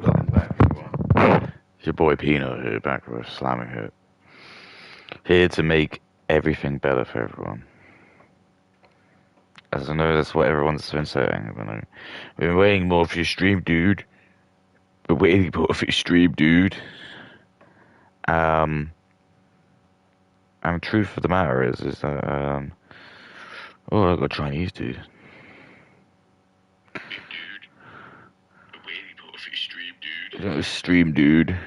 Welcome back, everyone. It's your boy Pino here, back with a slamming hit. Here to make everything better for everyone. As I know that's what everyone's been saying. We've been waiting more for your stream, dude. We're waiting more for your stream, dude. Um, and the truth of the matter is that, oh, I got Chinese, dude. Stream, dude.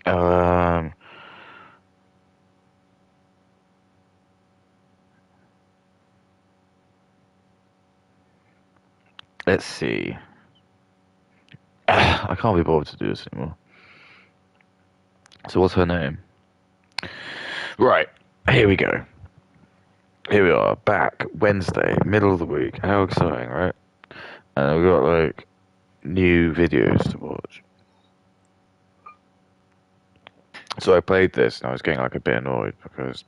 Um, let's see. I can't be bothered to do this anymore. So what's her name? Right, here we go. Here we are, back Wednesday, middle of the week. How exciting, right? And we've got like new videos to watch. So I played this and I was getting like a bit annoyed because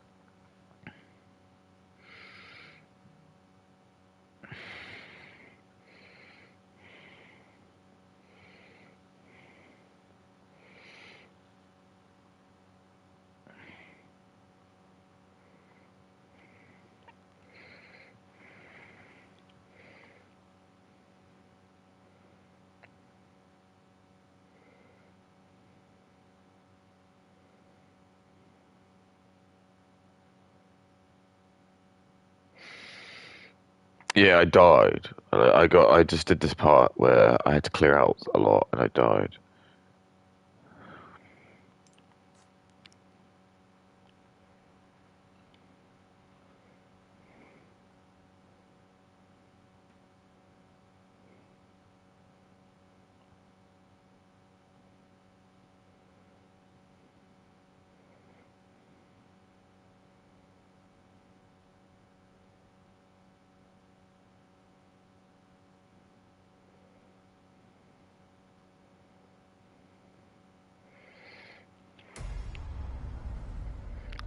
yeah, I died. I just did this part where I had to clear out a lot and I died.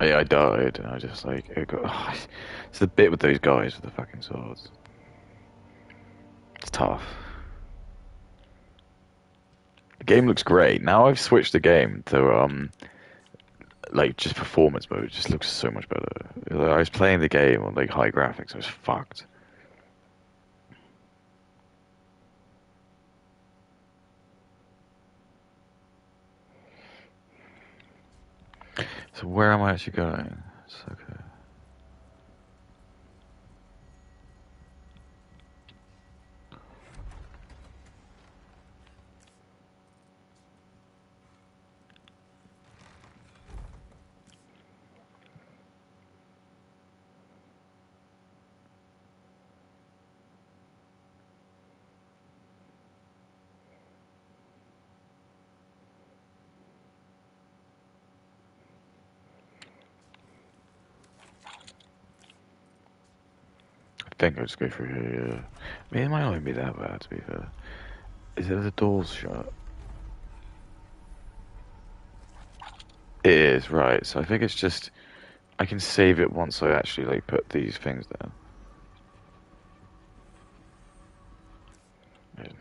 Yeah, I died and I just like it got, it's the bit with those guys with the fucking swords. It's tough. The game looks great. Now I've switched the game to like just performance mode. It just looks so much better. Like, I was playing the game on like high graphics. I was fucked. So where am I actually going? It's okay. I think I'll just go through here, yeah. I mean, it might not even be that bad, to be fair. Is it the doors shut? It is, right. So I think it's just... I can save it once I actually, like, put these things down. Yeah.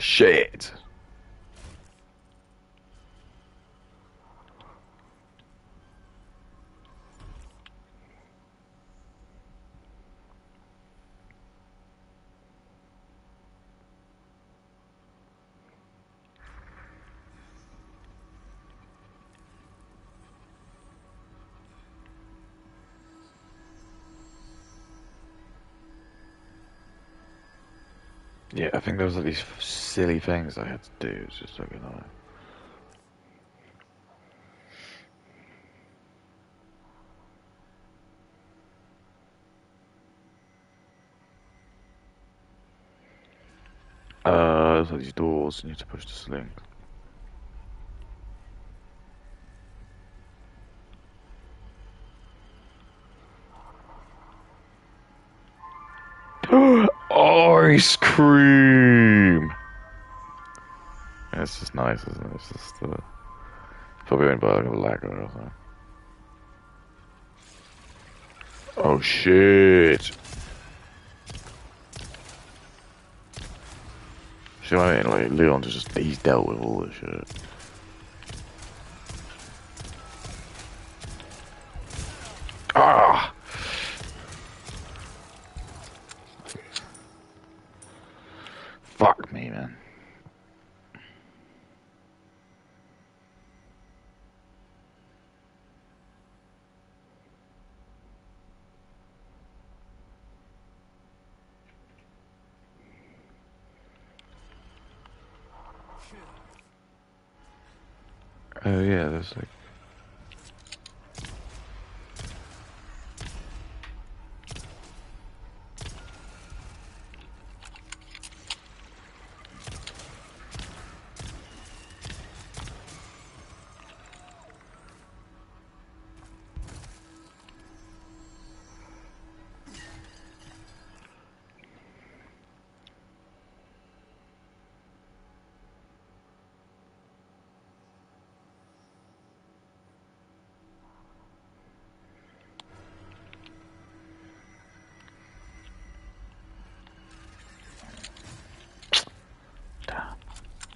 Shit! Yeah, I think there was like these silly things I had to do. It's just so annoying. There's like these doors, and you have to push the sling. Ice cream! Yeah, it's just nice, isn't it? It's just probably went by like a lagger or something. Oh shit! See what I mean? Like Leon's he's dealt with all this shit. Ah! Fuck me, man. Oh yeah, there's like.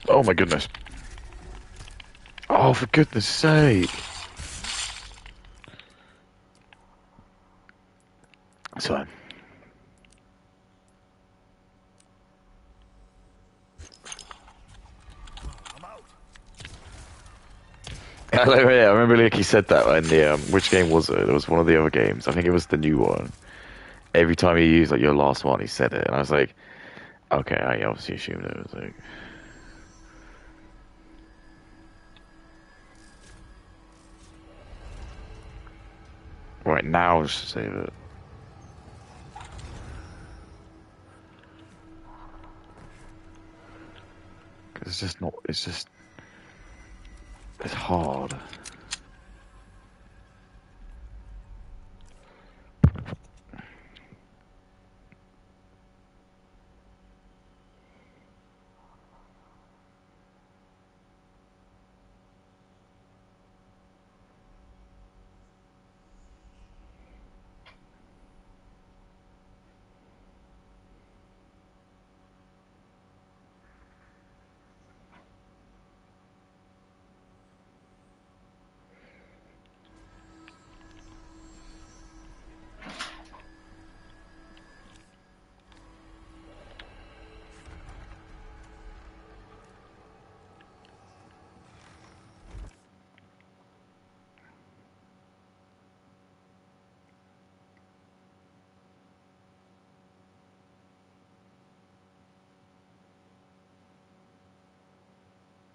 Oh my goodness. Oh, for goodness sake. So. Yeah, I remember Licky said that in the which game was it? It was one of the other games. I think it was the new one. Every time you use like your last one, he said it, and I was like, okay, I obviously assumed it was like. Right now, just to save it. Cause it's just not. It's just. It's hard.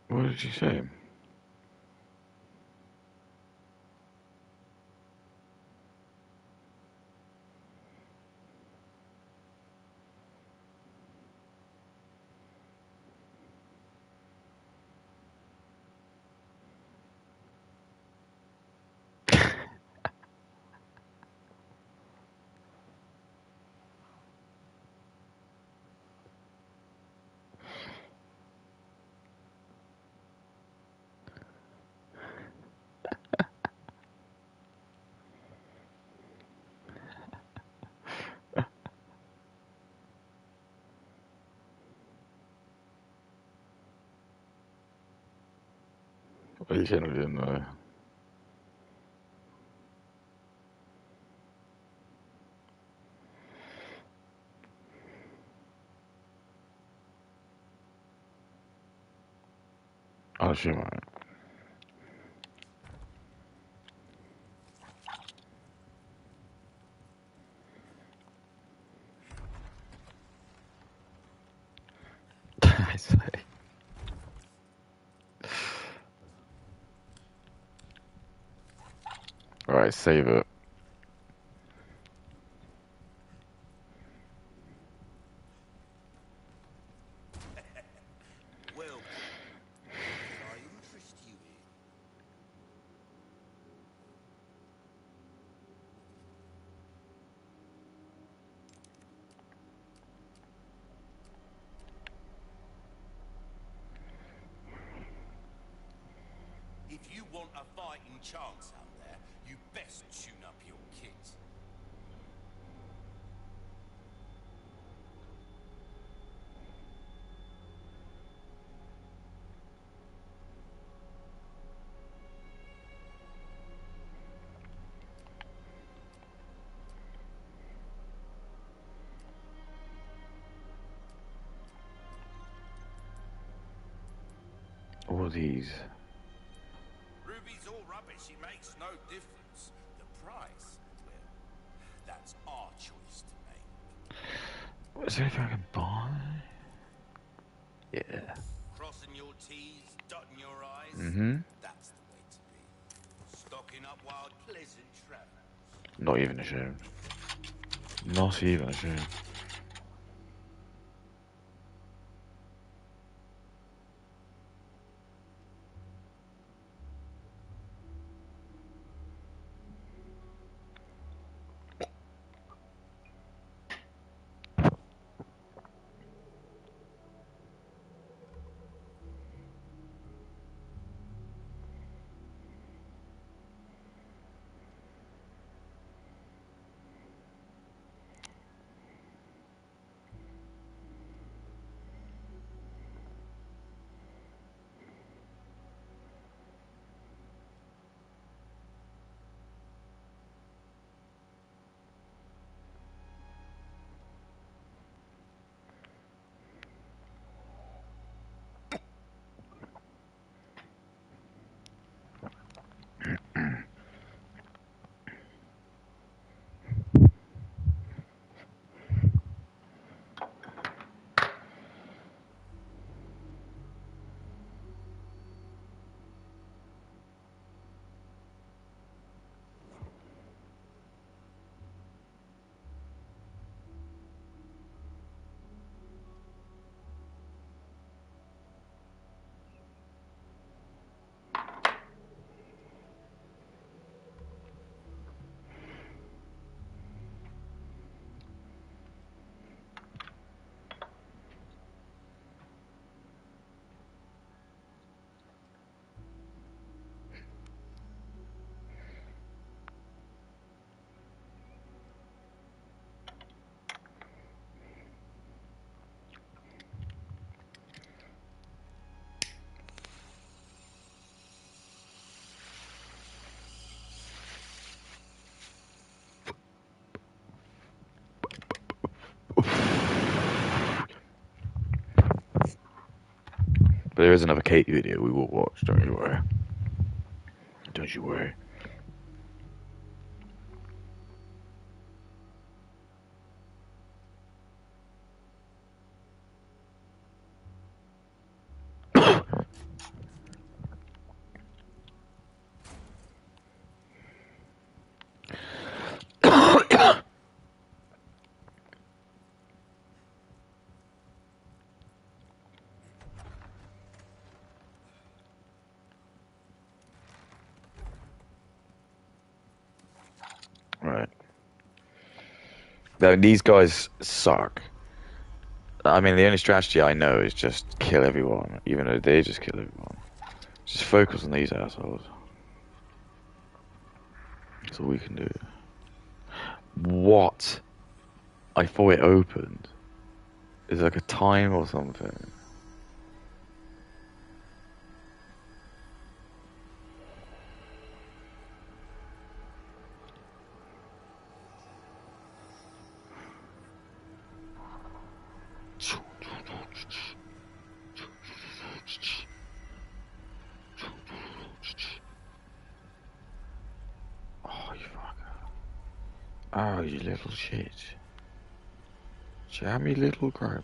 What did you say? Well, you certainly didn't know. Oh, shit, man. Right, save it. Welcome. Can I interest you in? If you want a fighting chance out there, you best tune up your kit. All these. Ruby's all rubbish, it makes no difference. The price, well, that's our choice to make. Is there anything I can buy? Yeah. Crossing your T's, dotting your I's, Mm-hmm. that's the way to be. Stocking up while pleasant travels. Not even ashamed. Not even ashamed. But there is another Katie video we will watch, don't you worry. Don't you worry. Right. Now, these guys suck. I mean, the only strategy I know is just kill everyone, even though they just kill everyone. Just focus on these assholes. That's all we can do. What? I thought it opened. Is it like a time or something? Oh, you fucker. Oh, you little shit. Jammy little crap.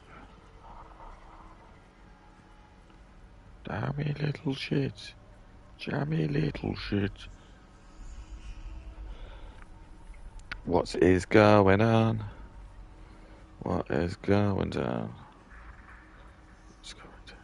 Jammy little shit. Jammy little shit. What is going on? What is going down? What's going down?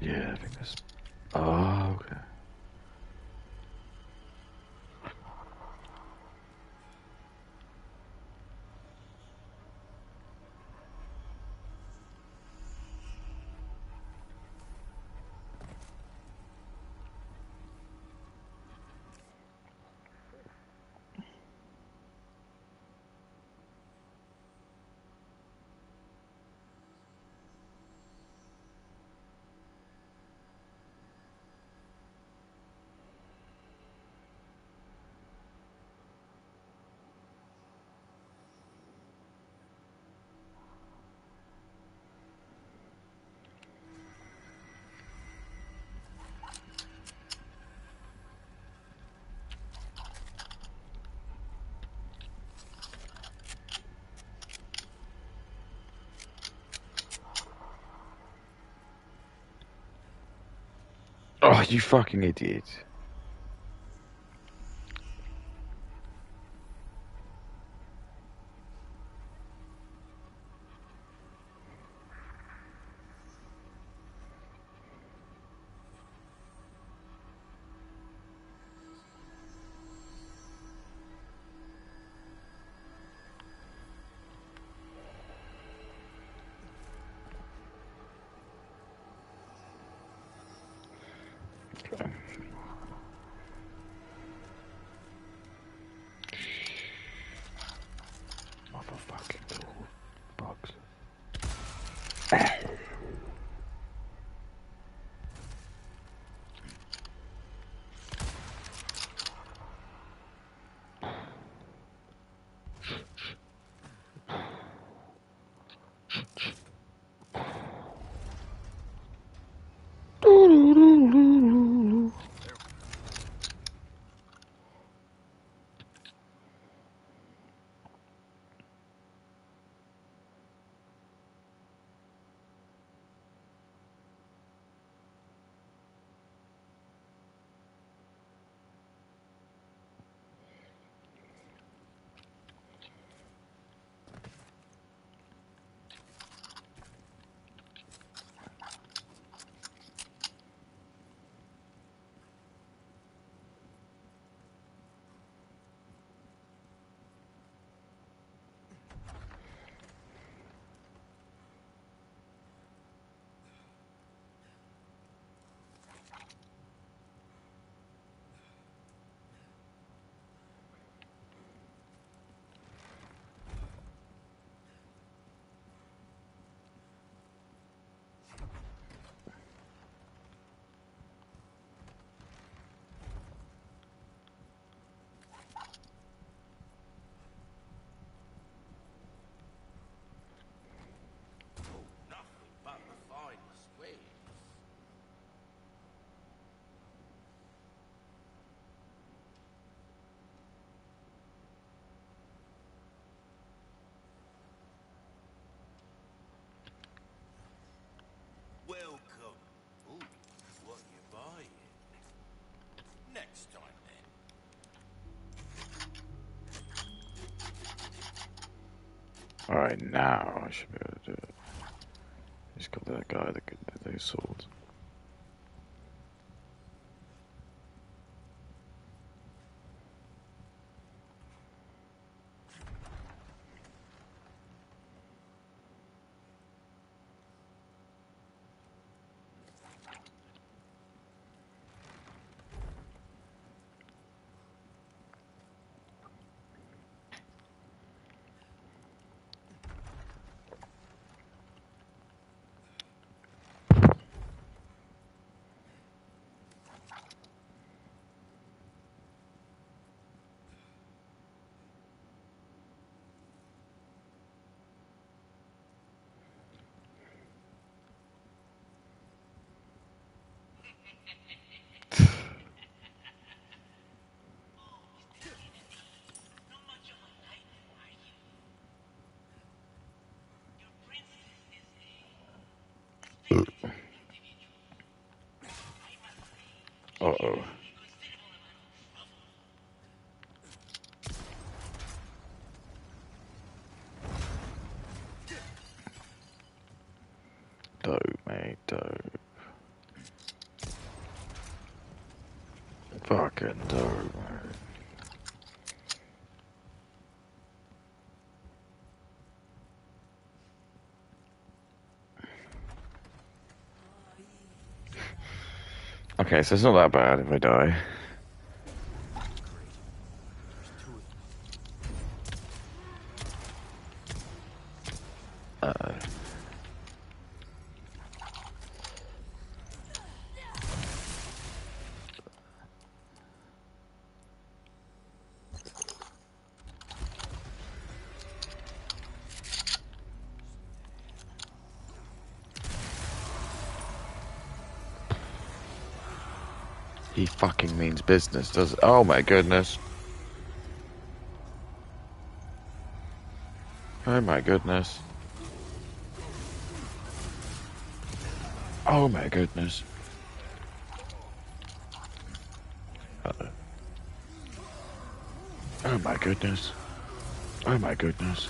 Yeah, I think that's. Oh, okay. Oh, you fucking idiot. Okay. Motherfucking bugs. Nothing but the finest wares. Welcome. Ooh, what you buying? Next time then. Alright, now I should be able to do it. He's got that guy that could do those swords. Uh-oh. Dope, mate, dope. Fucking dope, mate. Okay, so it's not that bad if I die. Uh, he fucking means business, does it? Oh my goodness. Oh my goodness. Oh my goodness. Uh-oh. Oh my goodness. Oh my goodness.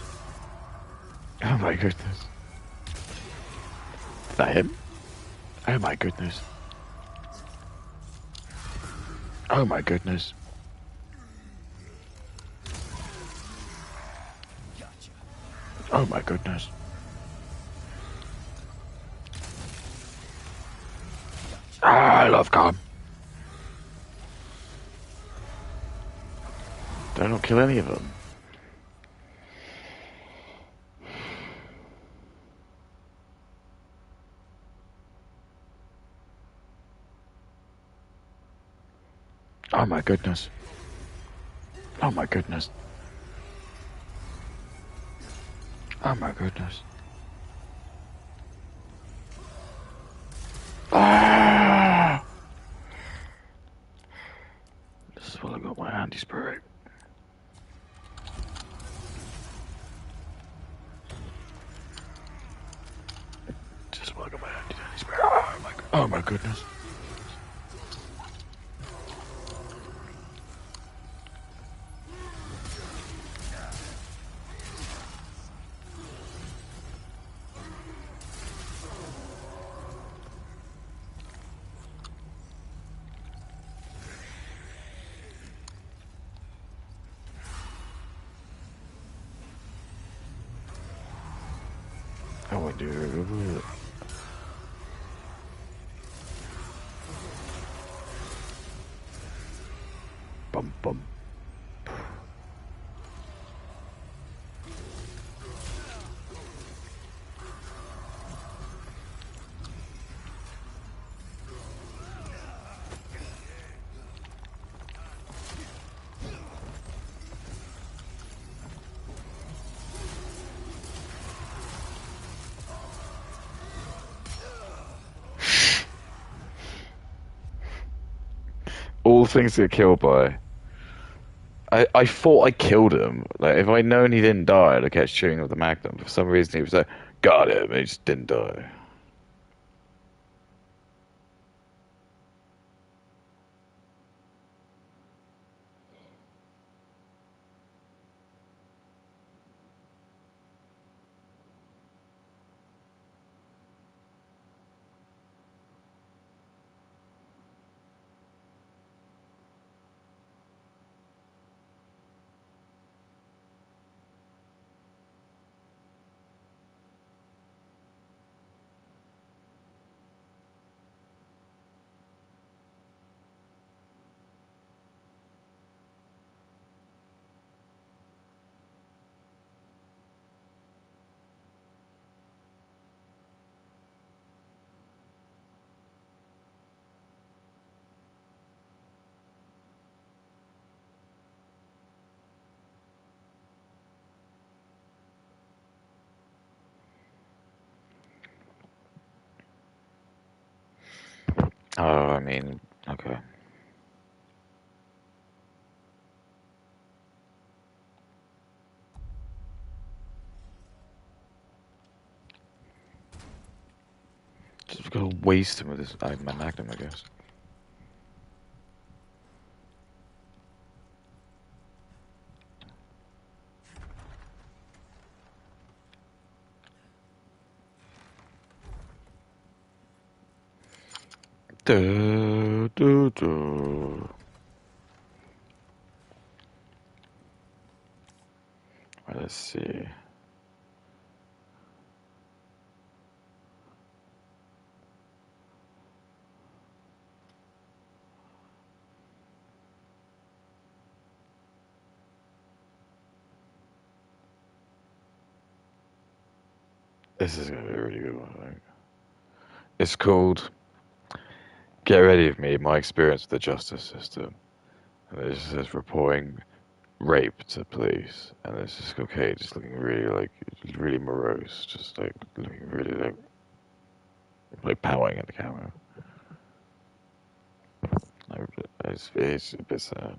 Oh my goodness. Is that him? Oh my goodness. Oh my goodness. Oh my goodness. Ah, I love calm. Did I not kill any of them? Oh my goodness. Oh my goodness. Oh my goodness. Ah! This is what I got my anti-spirit. Just what I got my anti-spirit. Oh my goodness. Oh, I do. Bum bum. All things to get killed by. I thought I killed him. Like, if I'd known he didn't die, I'd have kept shooting with the magnum. For some reason, he was like, got him, and he just didn't die. Oh, I mean, okay. Just beast him with this my magnum, I guess. Do, do, do. Right, let's see. This is gonna be a really good one, I think. It's called "Get Ready with Me: My Experience with the Justice System," and it just says reporting rape to police, and it's just okay, just looking really like really morose, just like looking really like powering at the camera. Like, it's a bit sad.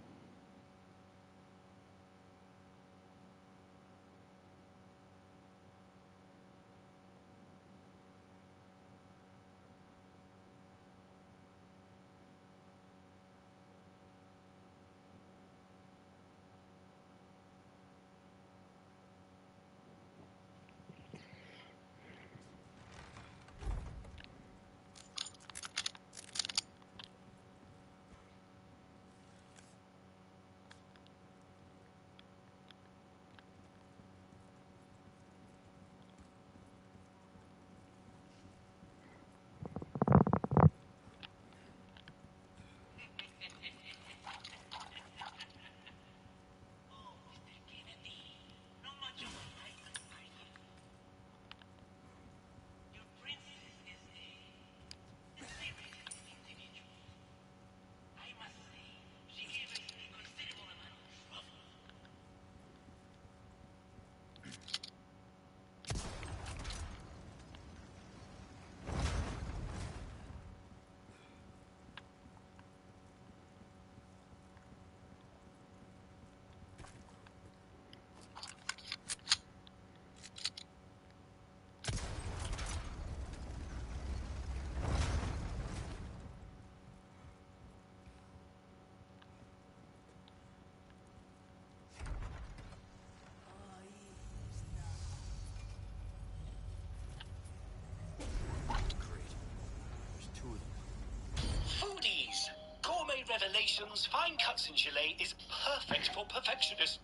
Foodies! Gourmet Revelations Fine Cuts in Chile is perfect for perfectionists.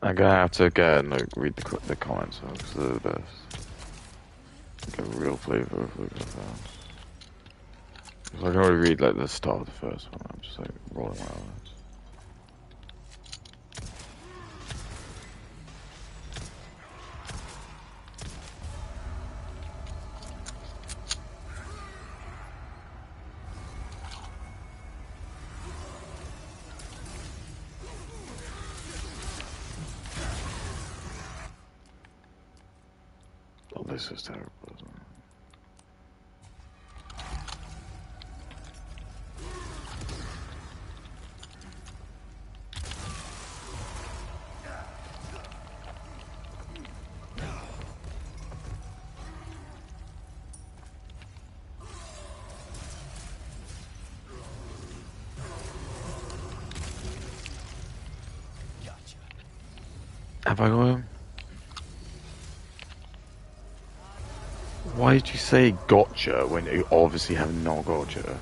I'm gonna have to go and like, read the comments because they're the best. Get a real flavor of the sounds. I can only read like the start of the first one. I'm just like rolling my eyes. Oh, this is terrible, isn't it? Have I got him? Why did you say gotcha when you obviously have no gotcha?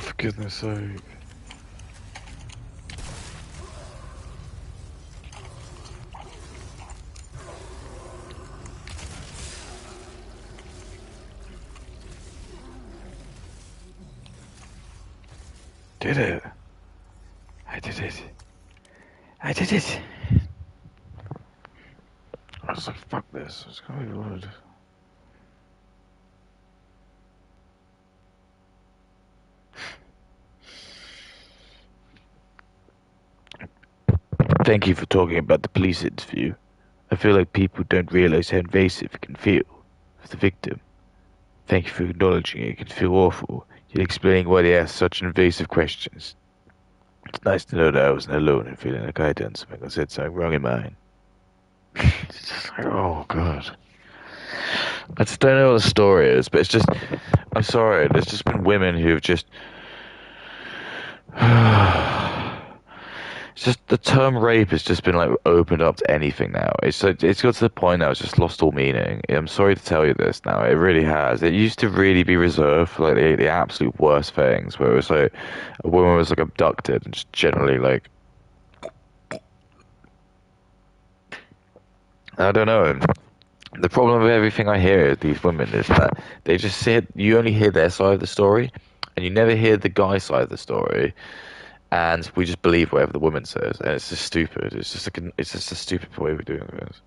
for goodness sake. Did it. I did it. I did it. I was like, fuck this. It's gonna be good. Thank you for talking about the police interview. I feel like people don't realize how invasive it can feel for the victim. Thank you for acknowledging it can feel awful, yet explaining why they ask such invasive questions. It's nice to know that I wasn't alone in feeling like I'd done something or said something wrong in mine. It's just like, oh god. I just don't know what the story is, but it's just, I'm sorry, there's just been women who've just, it's just, the term rape has just been like opened up to anything now. It's like, it's got to the point now it's just lost all meaning. I'm sorry to tell you this now, it really has. It used to really be reserved for like the absolute worst things, where it was like, a woman was like abducted and just generally like, I don't know. The problem with everything I hear of these women is that they just say you only hear their side of the story, and you never hear the guy's side of the story, and we just believe whatever the woman says, and it's just stupid. It's just it's just a stupid way of doing things.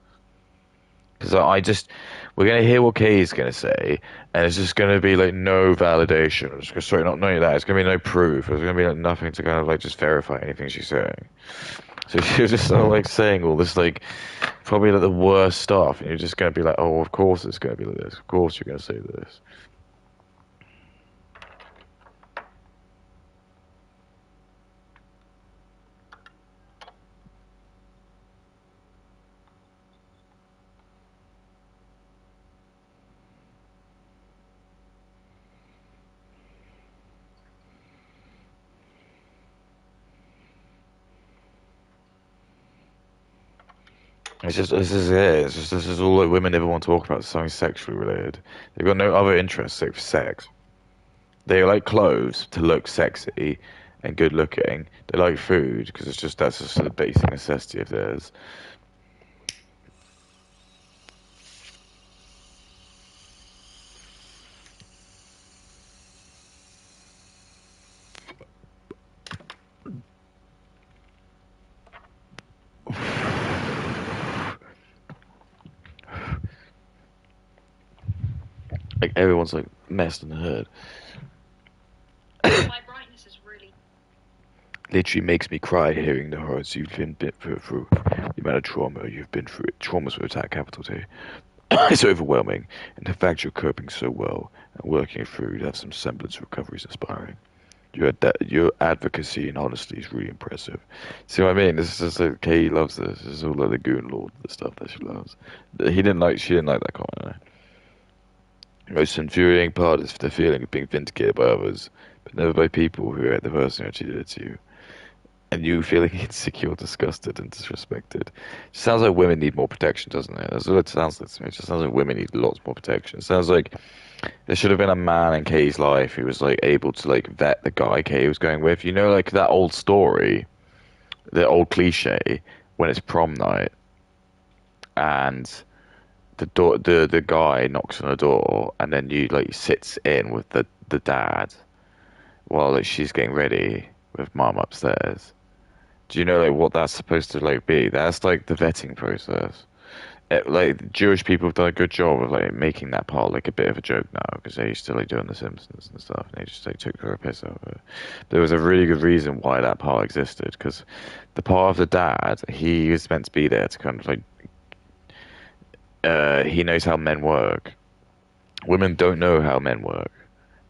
Because we're gonna hear what Kay's gonna say, and it's just gonna be like no validation. Sorry, not knowing that. It's gonna be no proof. There's gonna be like nothing to kind of like just verify anything she's saying. So you're just sort of like saying all this like probably like the worst stuff, and you're just gonna be like, oh, of course it's gonna be like this. Of course you're gonna say this. It's just this is it. It's just this is all that women ever want to talk about. Something sexually related. They've got no other interests except for sex. They like clothes to look sexy and good looking. They like food because it's just that's just a basic necessity of theirs. Like everyone's like messed in the head. My brightness is really. Literally makes me cry hearing the horrors you've been through, the amount of trauma you've been through. Trauma's with attack capital T. It's overwhelming, and the fact you're coping so well and working it through to have some semblance of recovery is inspiring. Your advocacy and honesty is really impressive. See what I mean? This is just like Kay loves this. This is all like the Goon Lord, the stuff that she loves. She didn't like that comment. The most infuriating part is the feeling of being vindicated by others, but never by people who are the person who actually did it to you. And you feeling insecure, disgusted, and disrespected. It sounds like women need more protection, doesn't it? That's what it sounds like to me. It just sounds like women need lots more protection. It sounds like there should have been a man in Kay's life who was like able to like vet the guy Kay was going with. You know, like that old story, the old cliche, when it's prom night and the guy knocks on the door and then you like sits in with the dad while like she's getting ready with mom upstairs. Do you know like what that's supposed to like be? That's like the vetting process. Like Jewish people have done a good job of like making that part like a bit of a joke now because they used to like doing The Simpsons and stuff, and they just like took her a piss out of it. There was a really good reason why that part existed because the part of the dad, he was meant to be there to kind of like he knows how men work. Women don't know how men work.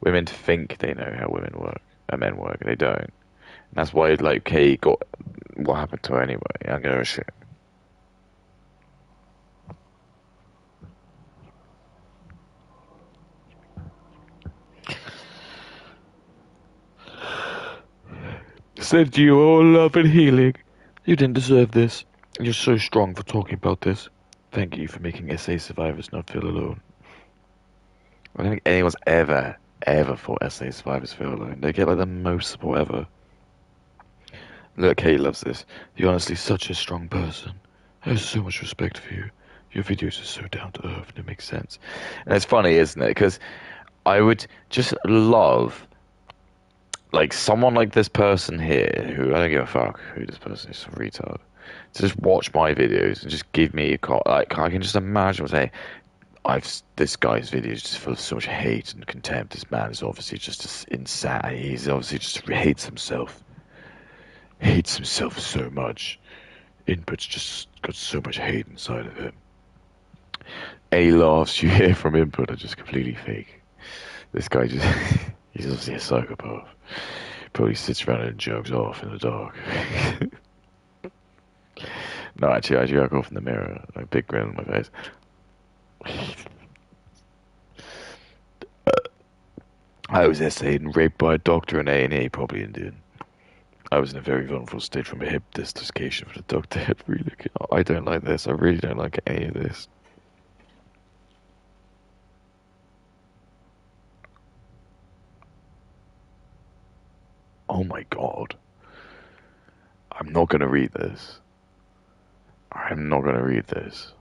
Women think they know how men work, and they don't. And that's why like Kay got what happened to her anyway. I don't give a shit. Send you all love and healing. You didn't deserve this. You're so strong for talking about this. Thank you for making SA survivors not feel alone. I don't think anyone's ever thought SA survivors feel alone. They get like the most support ever. Look, Kate loves this. You're honestly such a strong person. I have so much respect for you. Your videos are so down to earth and it makes sense. And it's funny, isn't it? Because I would just love like someone like this person here who I don't give a fuck who this person is, a retard, to just watch my videos and just give me a call. Like I can just imagine say, this guy's videos just full of so much hate and contempt. This man is obviously just insane. He's obviously just hates himself so much. Input's just got so much hate inside of him. Any laughs you hear from Input are just completely fake. This guy just, he's obviously a psychopath. Probably sits around and jokes off in the dark. No, actually, I jerk off in the mirror, like a big grin on my face. I was essayed and raped by a doctor in A&E, probably Indian. I was in a very vulnerable state from a hip dislocation for the doctor had really. I don't like this. I really don't like any of this. Oh my god. I'm not gonna read this. I'm not gonna read this.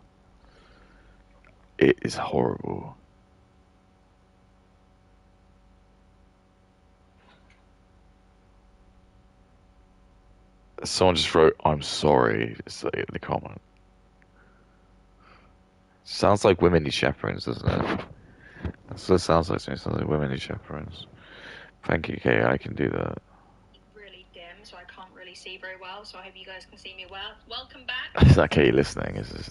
It is horrible. Someone just wrote, I'm sorry, it's like in the comment. Sounds like women need chaperones, doesn't it? That's what it sounds like to me. It sounds like women need chaperones. Thank you, Kay. I can do that. Really dim, so I can't really see very well. So I hope you guys can see me well. Welcome back. Is that Kay listening? Is this...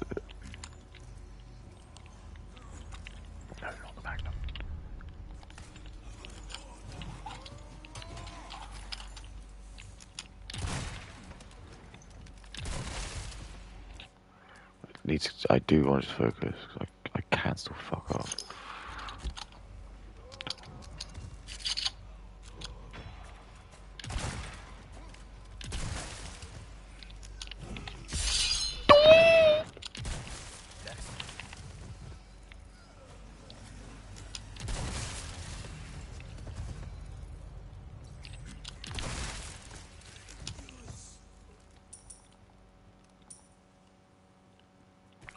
No, not the Magnum. I do want to focus. I can't still fuck off.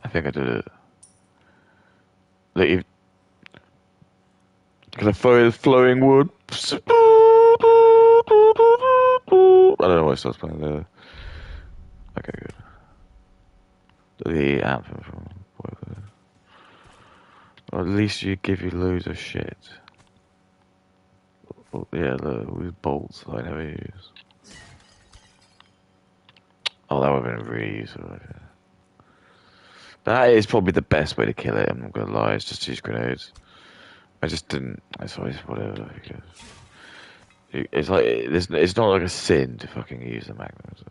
I think I did it. Leave. Can I fire flowing wood? I don't know why I started playing there. Okay, good. The anthem from whatever. Or at least you give you loads of shit. Well, yeah, with bolts I never use. Oh, that would have been really useful. Okay. That is probably the best way to kill it, I'm not gonna lie, it's just use grenades. I just didn't, I suppose, whatever, because... It's like, it's not like a sin to fucking use the Magnum, is it?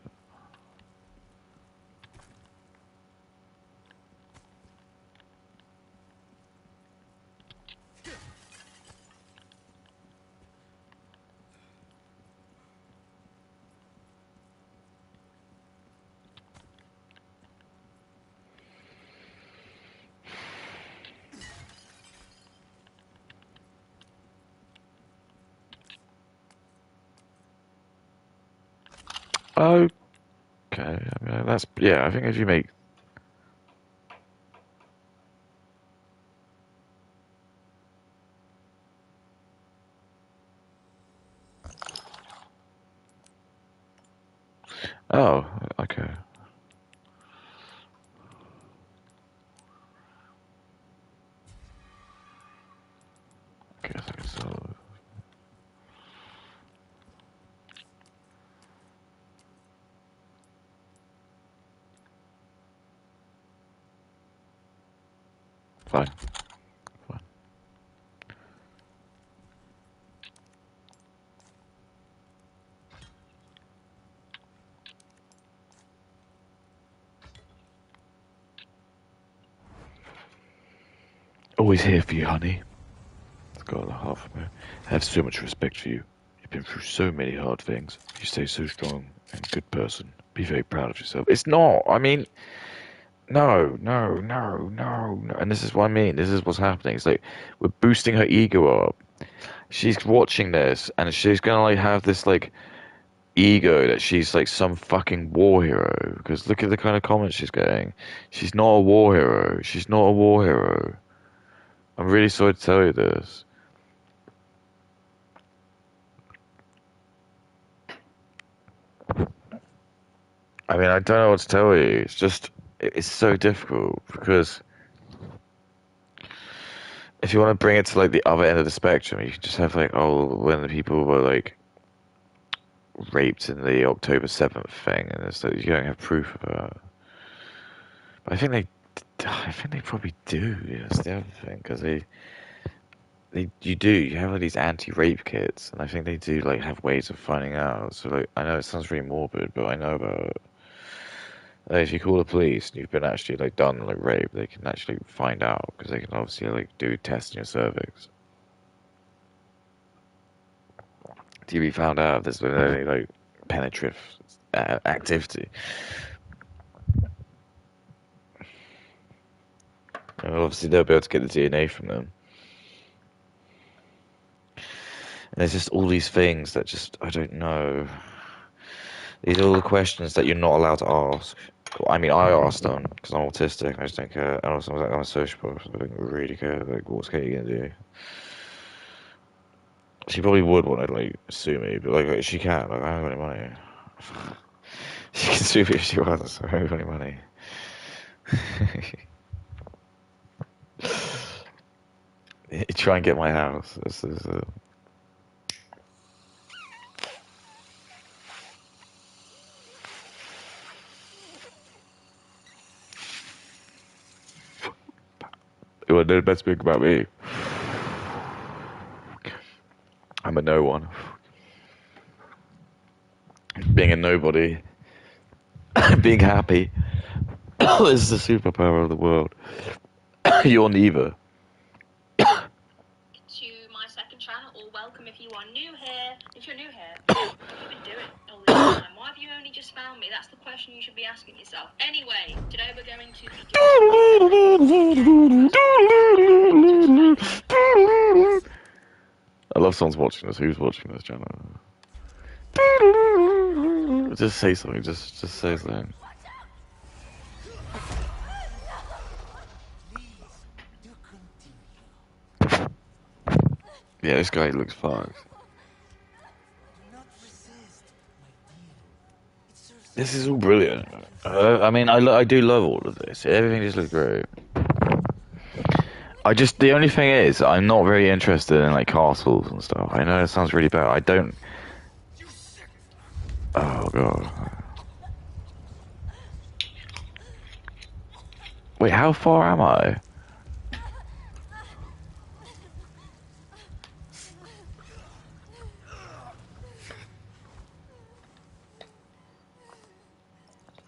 Okay, I mean, that's, yeah, I think if you make... Oh, okay. Okay, I think it's all... Fine. Fine. Always here for you, honey. It's got a half of me. I have so much respect for you. You've been through so many hard things. You stay so strong and good person. Be very proud of yourself. It's not. I mean, no. And this is what I mean. This is what's happening. It's like we're boosting her ego up. she's watching this and she's gonna like have this like ego that she's like some fucking war hero. Because look at the kind of comments she's getting. She's not a war hero. She's not a war hero. I'm really sorry to tell you this. I mean, I don't know what to tell you. It's just, it's so difficult because if you want to bring it to like the other end of the spectrum, you can just have like, oh, when the people were like raped in the October 7th thing, and it's like you don't have proof of that. But I think they probably do. Yeah, that's the other thing because you do. You have like these anti-rape kits, and I think they do like have ways of finding out. So like, I know it sounds really morbid, but I know about it. Like, if you call the police and you've been actually like done like rape, they can actually find out because they can obviously like do tests in your cervix. To be found out if there's been any like penetrative activity. And obviously they'll be able to get the DNA from them. And there's just all these things that just I don't know. These are all the questions that you're not allowed to ask. I mean, I asked them because I'm autistic. I just don't care. And also, I'm a sociopath. So I don't really care. Like, what's Katie gonna do? She probably would want to like sue me, but like she can't. Like, I haven't got any money. She can sue me if she wants. I haven't got any money. Try and get my house. This is. Well, no, let's speak about me. I'm a no one. Being a nobody, being happy is the superpower of the world. You're neither. To my second channel, or welcome if you are new here. If you're new here, what have you been doing all this time? Why have you only just found me? That's the question you should be asking yourself. Anyway, today we're going to be I love someone's watching this. Who's watching this channel? Just say something. Just say something. Yeah, this guy looks fucked. This is all brilliant. I mean, I do love all of this. Everything just looks great. The only thing is, I'm not very interested in like castles and stuff. I know it sounds really bad. I don't. Oh god. Wait, how far am I?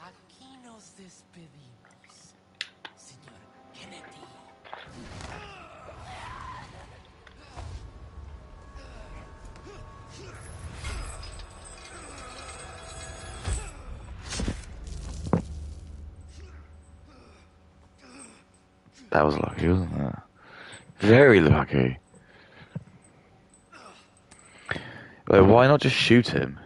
Aquí nos despedimos, señor Kennedy. That was lucky, wasn't it? Very lucky. Like, why not just shoot him?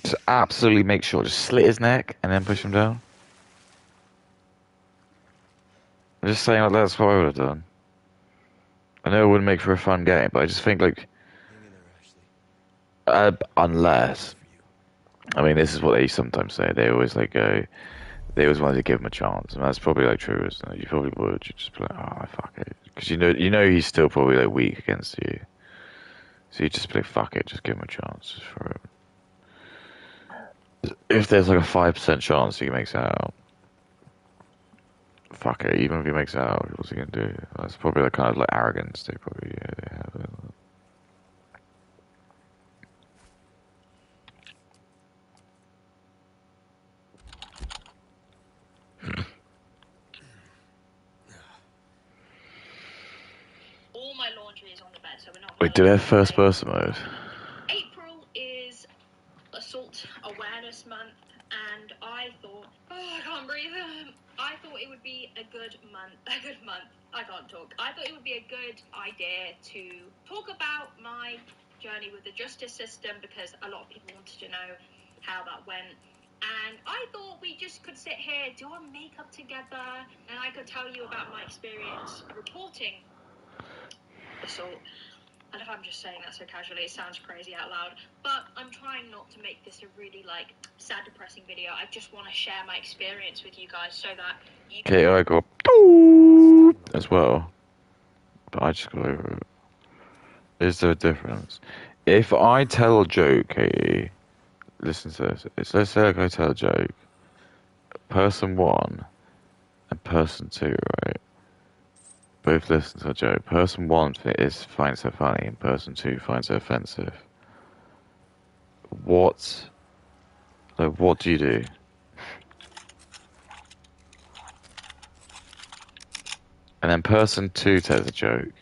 Just absolutely make sure. Just slit his neck and then push him down. I'm just saying, like, that's what I would have done. I know it wouldn't make for a fun game, but I just think, like, unless, I mean, this is what they sometimes say. They always like go, they always wanted to give him a chance, and that's probably like true, isn't it? You probably would. You just be like, oh, fuck it, because you know he's still probably like weak against you, so you just be like, fuck it, just give him a chance, just for it. If there's like a 5% chance he makes it out, fuck it. Even if he makes it out, what's he gonna do? That's probably the kind of like arrogance they probably they have. all my laundry is on the bed, so we're not. Wait, do they have first person mode? April is Assault Awareness Month, and I thought, I can't breathe. I thought it would be a good month. I can't talk. I thought it would be a good idea to talk about my journey with the justice system, because a lot of people wanted to know how that went. And I thought we just could sit here, do our makeup together, and I could tell you about my experience reporting assault. And if I'm just saying that so casually, it sounds crazy out loud. But I'm trying not to make this a really, like, sad, depressing video. I just want to share my experience with you guys so that you... Okay, I got boo as well. But I just got over it. Is there a difference? If I tell a joke, Katie, listen to this. Let's say like I tell a joke. Person one and person two, right? Both listen to a joke. Person one finds her funny, and person two finds her offensive. What do you do? And then person two tells a joke.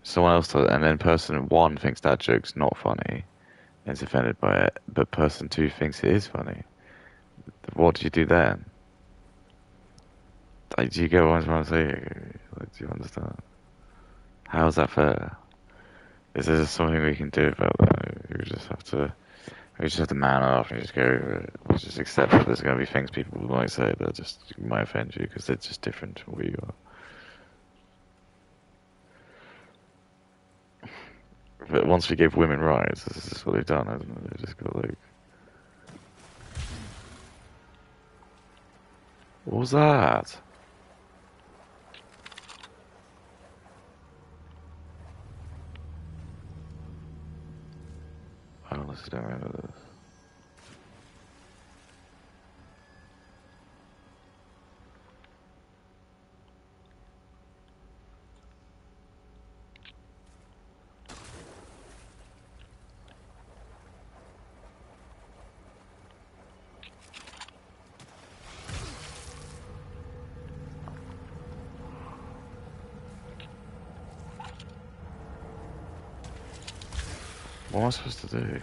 Someone else tells it, and then person one thinks that joke's not funny and is offended by it, but person two thinks it is funny. What do you do then? Like, do you get what I'm trying to say? Like, do you understand? How is that fair? Is there something we can do about that? We just have to man up and just go over it. We just accept that there's going to be things people might say that just might offend you because they're just different from who you are. But once we gave women rights, this is what they've done, isn't it? They just got like... What was that? I honestly don't remember this. What am I supposed to do?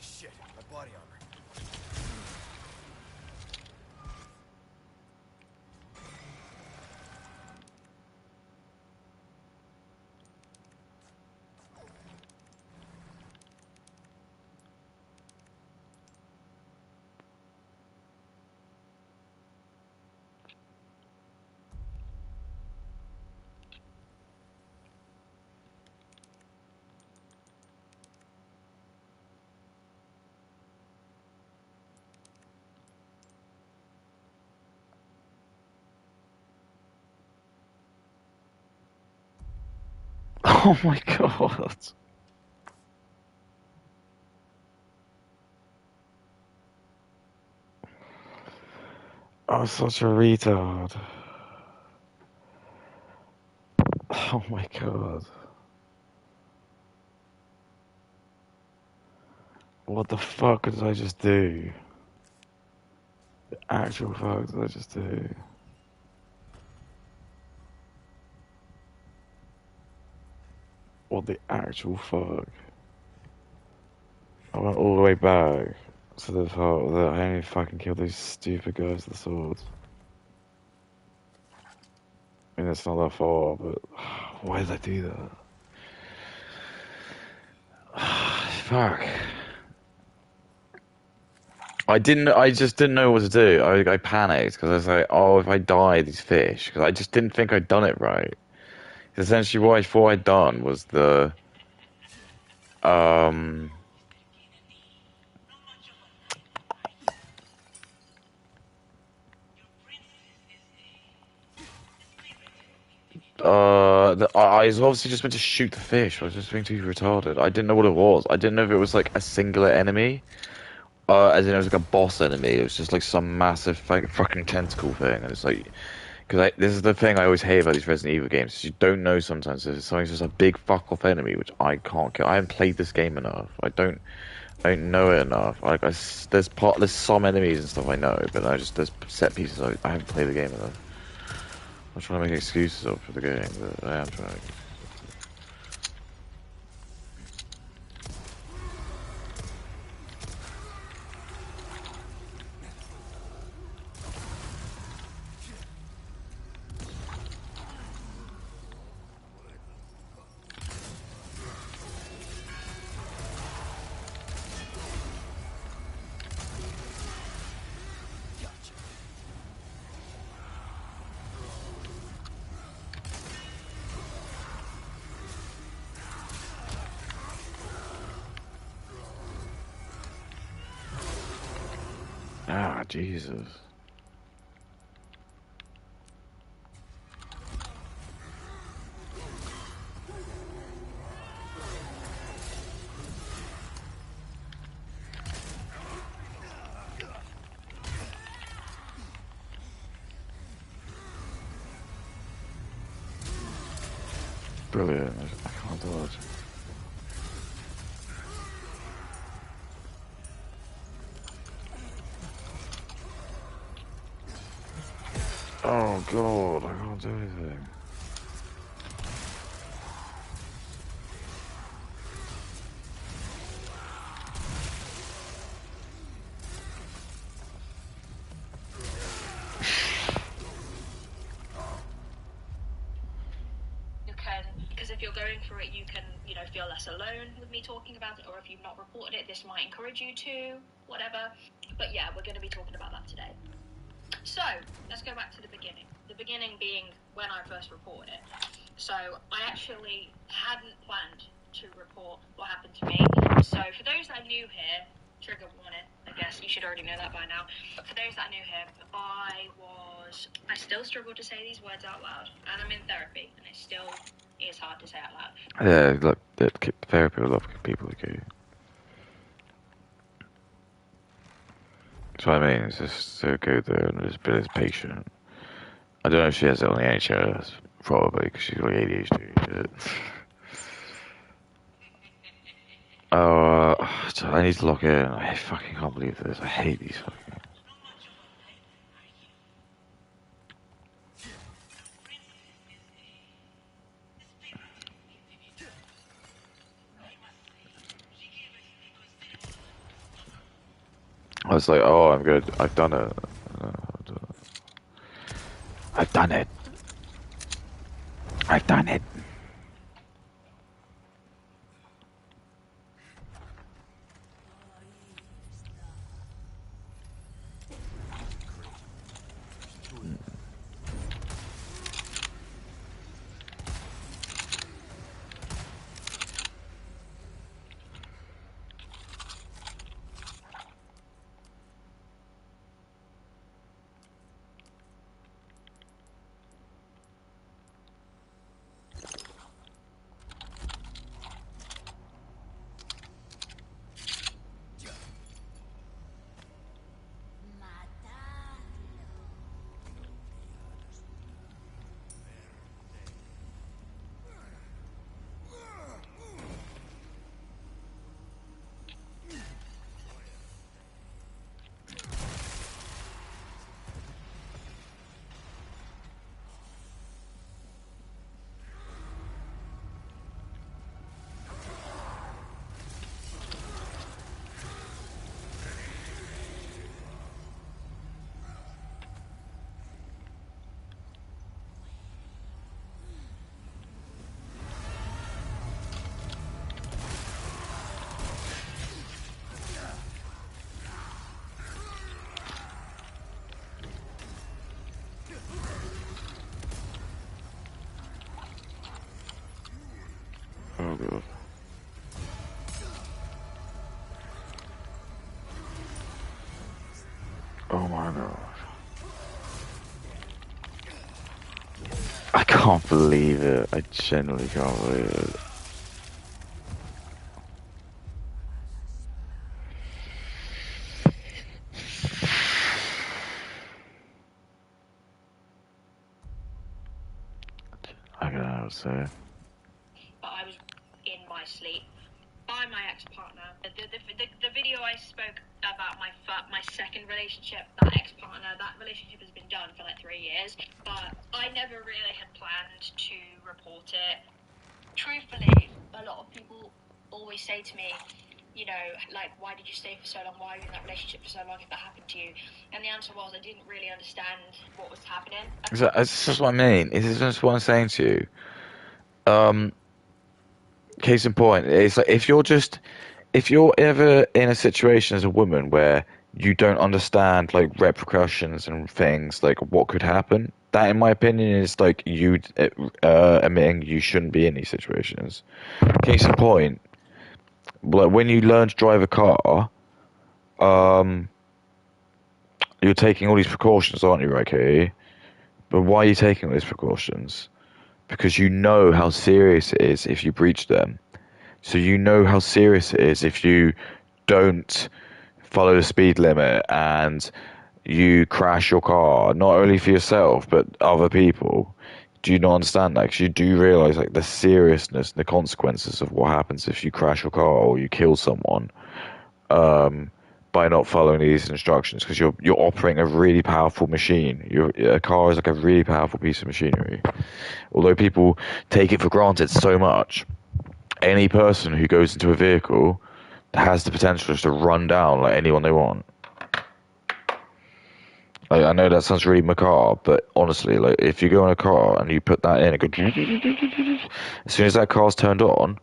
Shit, my body armor. Oh my god. I'm such a retard. Oh my god. What the fuck did I just do? The actual fuck did I just do? What the actual fuck? I went all the way back to the part that I only fucking killed those stupid guys with the swords. I mean, it's not that far, but why did I do that? Fuck. I just didn't know what to do. I panicked because I was like, oh, if I die, these fish. Because I just didn't think I'd done it right. Essentially, what I thought I'd done was the, I was obviously just meant to shoot the fish. I was just being too retarded. I didn't know what it was. I didn't know if it was like a singular enemy, As in it was like a boss enemy. It was just like some massive like fucking tentacle thing, and it's like because this is the thing I always hate about these Resident Evil games. Is you don't know sometimes if something's just a big fuck off enemy, which I can't kill. I haven't played this game enough. I don't know it enough. Like there's some enemies and stuff I know, but there's set pieces I haven't played the game enough. I'm trying to make excuses up for the game, but I am trying to. Ah, Jesus. Brilliant. I can't dodge. Oh god, I can't do anything. You can, because if you're going through it, you can, feel less alone with me talking about it, or if you've not reported it, this might encourage you to, whatever. But yeah, we're going to be talking about that today. So, let's go back to the beginning. The beginning being when I first reported it. So, I actually hadn't planned to report what happened to me. So, for those that are new here, trigger warning, I guess you should already know that by now. For those that are new here, I still struggle to say these words out loud. And I'm in therapy, and it still is hard to say out loud. Yeah, look, therapy will love people like you. That's what I mean. It's just to go there and just be as patient. I don't know if she has it on the NHS, probably, because she's got ADHD. Oh, I need to log in. I fucking can't believe this. I hate these fucking. I was like, oh, I'm good. I've done it. I've done it. I've done it. Oh god. Oh my god. I can't believe it. I genuinely can't believe it. Yeah, I would say. But I was in my sleep by my ex-partner. The video I spoke about my second relationship, that ex-partner, that relationship has been done for like 3 years, but I never really had planned to report it. Truthfully, a lot of people always say to me, you know, like, why did you stay for so long? Why are you in that relationship for so long if that happened to you? And the answer was, I didn't really understand what was happening. It's just what I mean. This is just what I'm saying to you. Case in point, it's like if you're ever in a situation as a woman where you don't understand like repercussions and things, like what could happen, that in my opinion is like you admitting you shouldn't be in these situations. Case in point, like when you learn to drive a car, um, you're taking all these precautions, aren't you, right, Katie? But why are you taking all these precautions? Because you know how serious it is if you breach them. So you know how serious it is if you don't follow the speed limit and you crash your car, not only for yourself but other people. Do you not understand that? Because you do realize like the seriousness and the consequences of what happens if you crash your car or you kill someone by not following these instructions. Because you're operating a really powerful machine. A car is like a really powerful piece of machinery. Although people take it for granted so much, any person who goes into a vehicle has the potential just to run down like anyone they want. Like, I know that sounds really macabre, but honestly, like if you go in a car and you put that in, it goes. As soon as that car's turned on,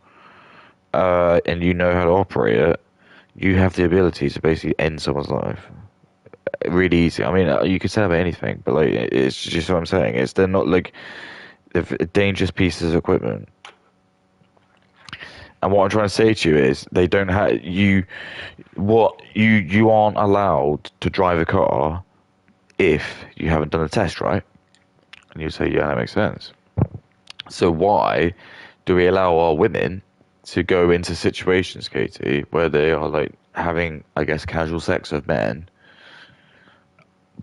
and you know how to operate it, you have the ability to basically end someone's life. Really easy. I mean, you could say about anything, but like it's just what I'm saying. They're not like they're dangerous pieces of equipment. And what I'm trying to say to you is, they don't have you. What you aren't allowed to drive a car if you haven't done a test, right? And you say, yeah, that makes sense. So why do we allow our women to go into situations, Katie, where they are like having, I guess, casual sex with men,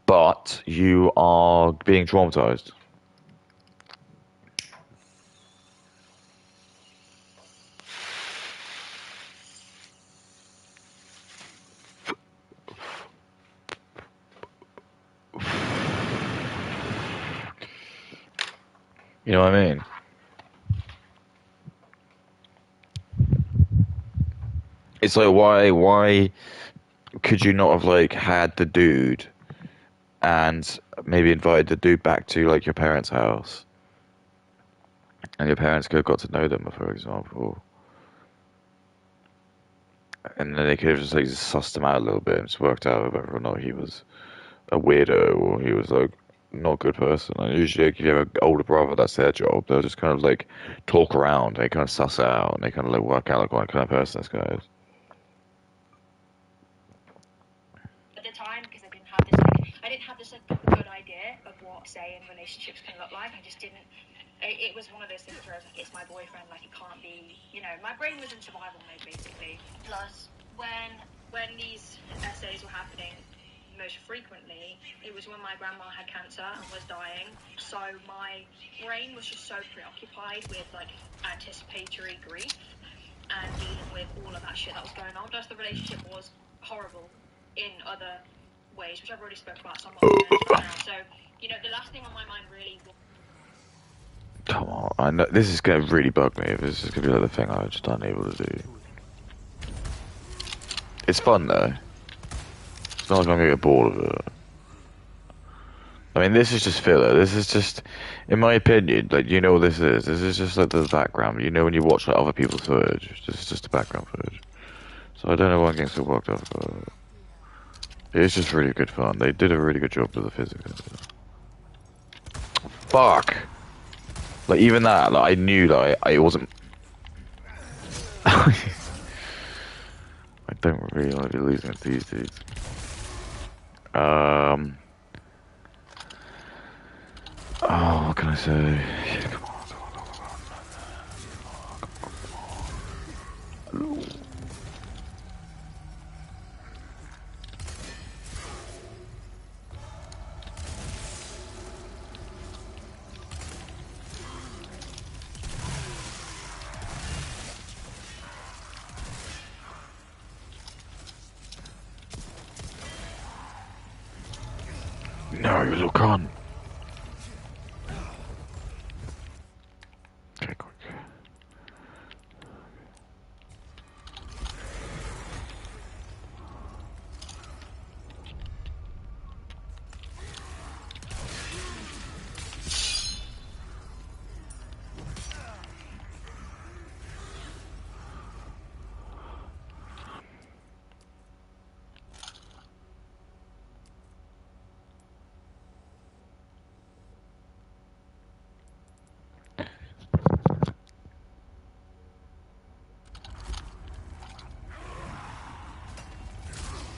but you are being traumatized? You know what I mean? It's like why could you not have like had the dude and maybe invited the dude back to like your parents' house, and your parents could have got to know them, for example, and then they could have just like sussed him out a little bit and just worked out whether or not he was a weirdo or he was like not a good person. And usually, like, if you have an older brother, that's their job. They'll just kind of like talk around, they kind of suss it out, and they kind of like work out like what kind of person this guy is. At the time, because I didn't have this like good idea of what say in relationships can look like. I just didn't. It was one of those things where I was like, it's my boyfriend, like it can't be, you know, my brain was in survival mode basically. Plus, when these essays were happening most frequently, it was when my grandma had cancer and was dying. So my brain was just so preoccupied with like anticipatory grief and dealing with all of that shit that was going on. Plus, the relationship was horrible in other ways, which I've already spoke about somewhat right now. So, you know, the last thing on my mind really was. Come on, I know this is gonna really bug me. If this is gonna be like the thing I'm just unable to do. It's fun though. It's not like I'm gonna get bored of it. I mean, this is just filler. This is just, in my opinion, like, you know what this is? This is just like the background. You know when you watch like other people's footage, this is just the background footage. So I don't know why I'm getting so worked up about it. It's just really good fun. They did a really good job with the physics. Fuck! Like, even that, like, I knew that I wasn't... I don't really want to be losing to these dudes. Oh, what can I say? Come on, come on, come on. No, you little cunt. Okay, quick.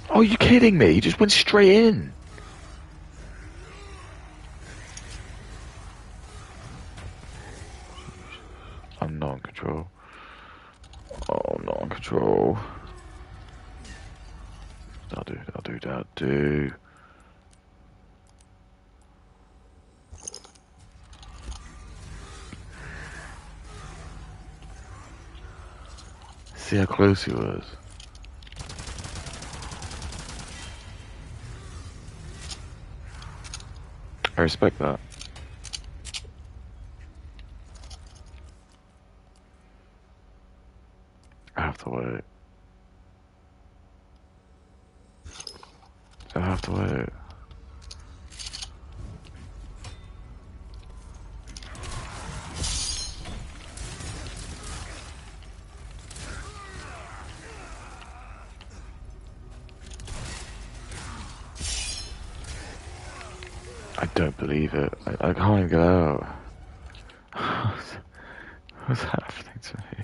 Oh, you kidding me? You just went straight in. I'm not in control. Oh, I'm not in control. That'll do. See how close he was. I respect that. I have to wait. I have to wait. I don't believe it. I can't even get out. What's happening to me?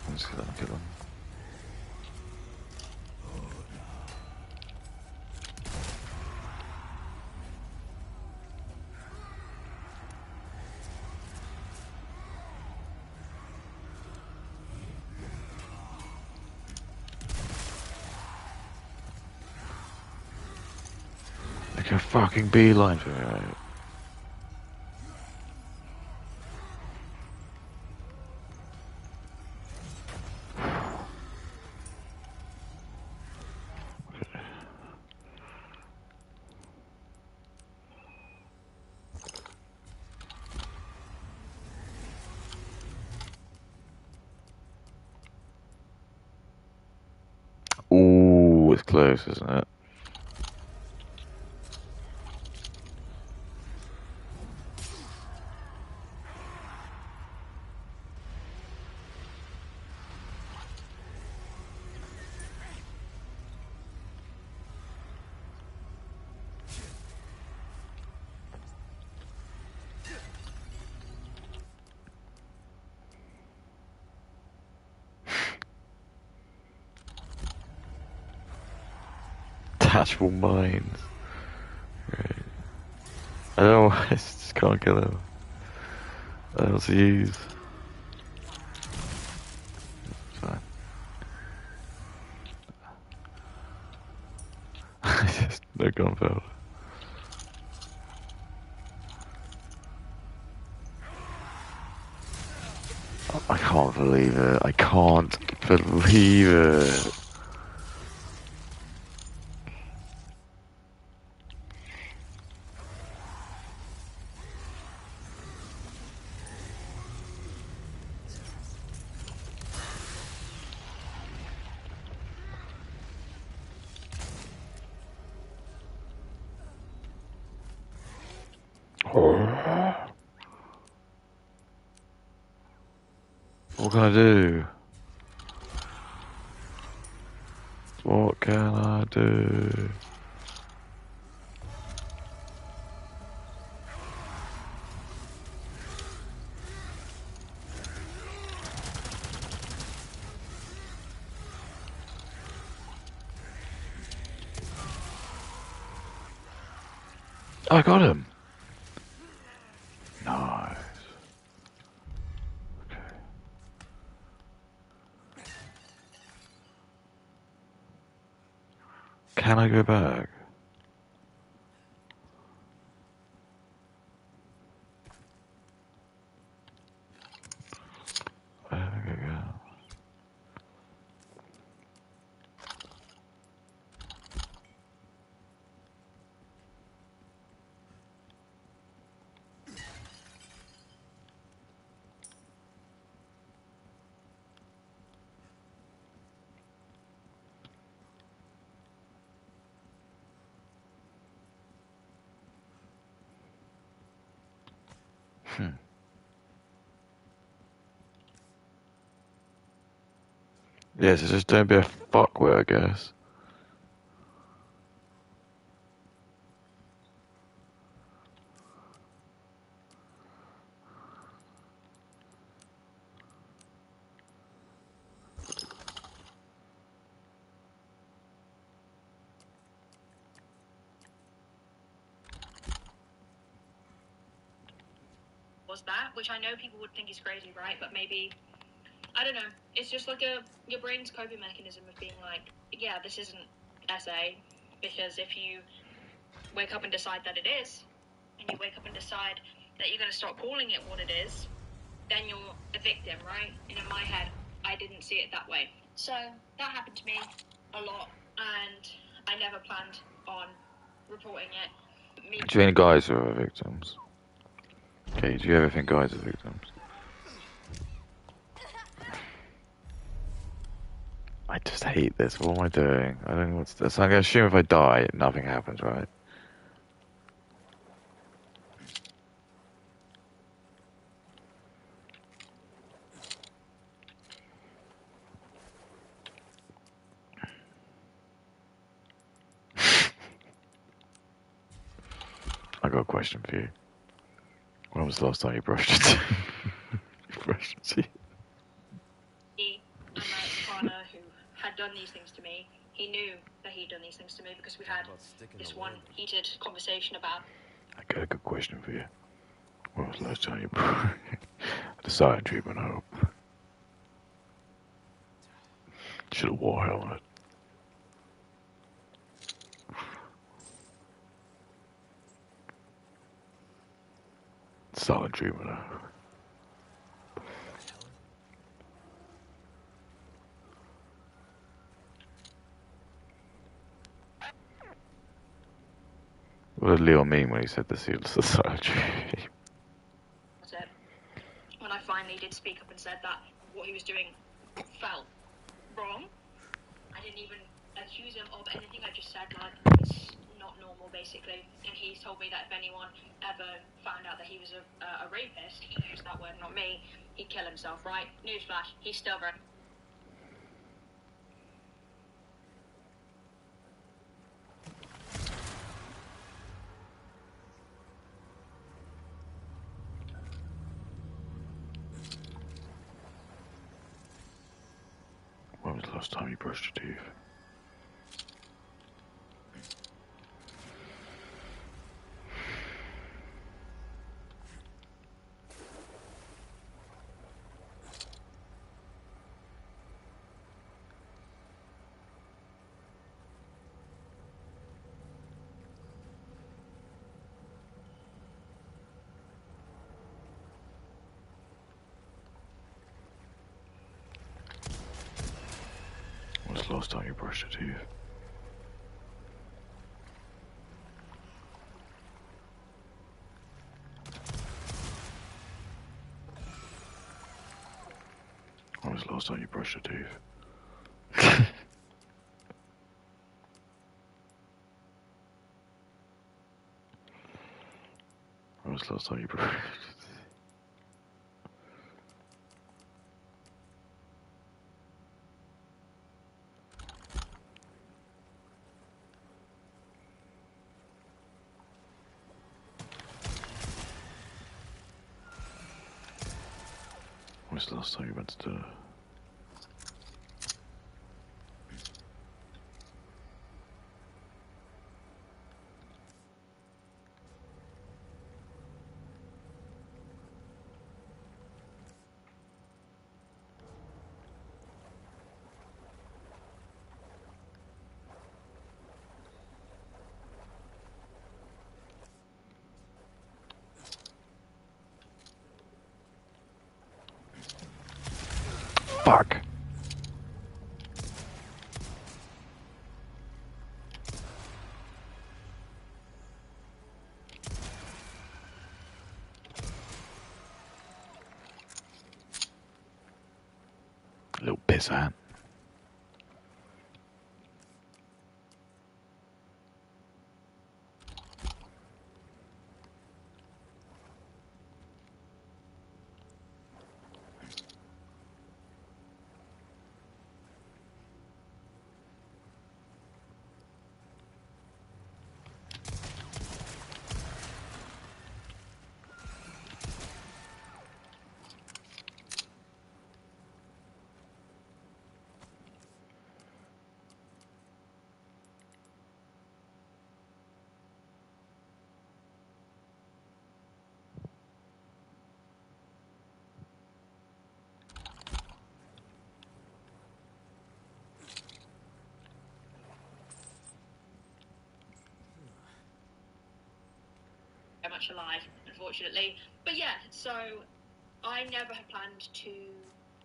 I'm just gonna kill him. Like a fucking beeline for me, right? Ooh, it's close, isn't it? Detachable mines. Right. I don't know why I just can't kill him. What else to use? Fine. Just no gunpowder. I can't believe it. I can't believe it. What can I do? What can I do? I got him. Nice. Okay. Can I go back? I don't think I can. Yeah, so just don't be a fuckwit, I guess. Was that, which I know people would think is crazy, right? But maybe, I don't know. It's just like your brain's coping mechanism of being like, yeah, this isn't SA, because if you wake up and decide that it is, and you wake up and decide that you're going to start calling it what it is, then you're a victim, right? And in my head, I didn't see it that way. So that happened to me a lot, and I never planned on reporting it. Do you think guys are victims? Okay, do you ever think guys are victims? I just hate this. What am I doing? I don't know what's this. So I'm gonna assume if I die, nothing happens, right? I got a question for you. When was the last time you brushed your teeth? You brushed your teeth? And my partner who had done these things to me, he knew that he'd done these things to me because we had this one heated conversation about. I got a good question for you. When was the last time you brushed the silent treatment? I hope. Should have wore a helmet. Silent treatment. I hope. What did Leo mean when he said this? He was the silent treatment. When I finally did speak up and said that what he was doing felt wrong, I didn't even accuse him of anything. I just said, like, it's not normal, basically. And he told me that if anyone ever found out that he was a rapist, he used that word, not me, he'd kill himself, right? Newsflash, he's still very... When was the last time you brushed your teeth? When was the last time you brushed your teeth? When was the last time you brushed your teeth? When was the last time you brushed your teeth? was the last time you went to dinner? Fuck. Little pissant. Very much alive, unfortunately. But yeah, so I never had planned to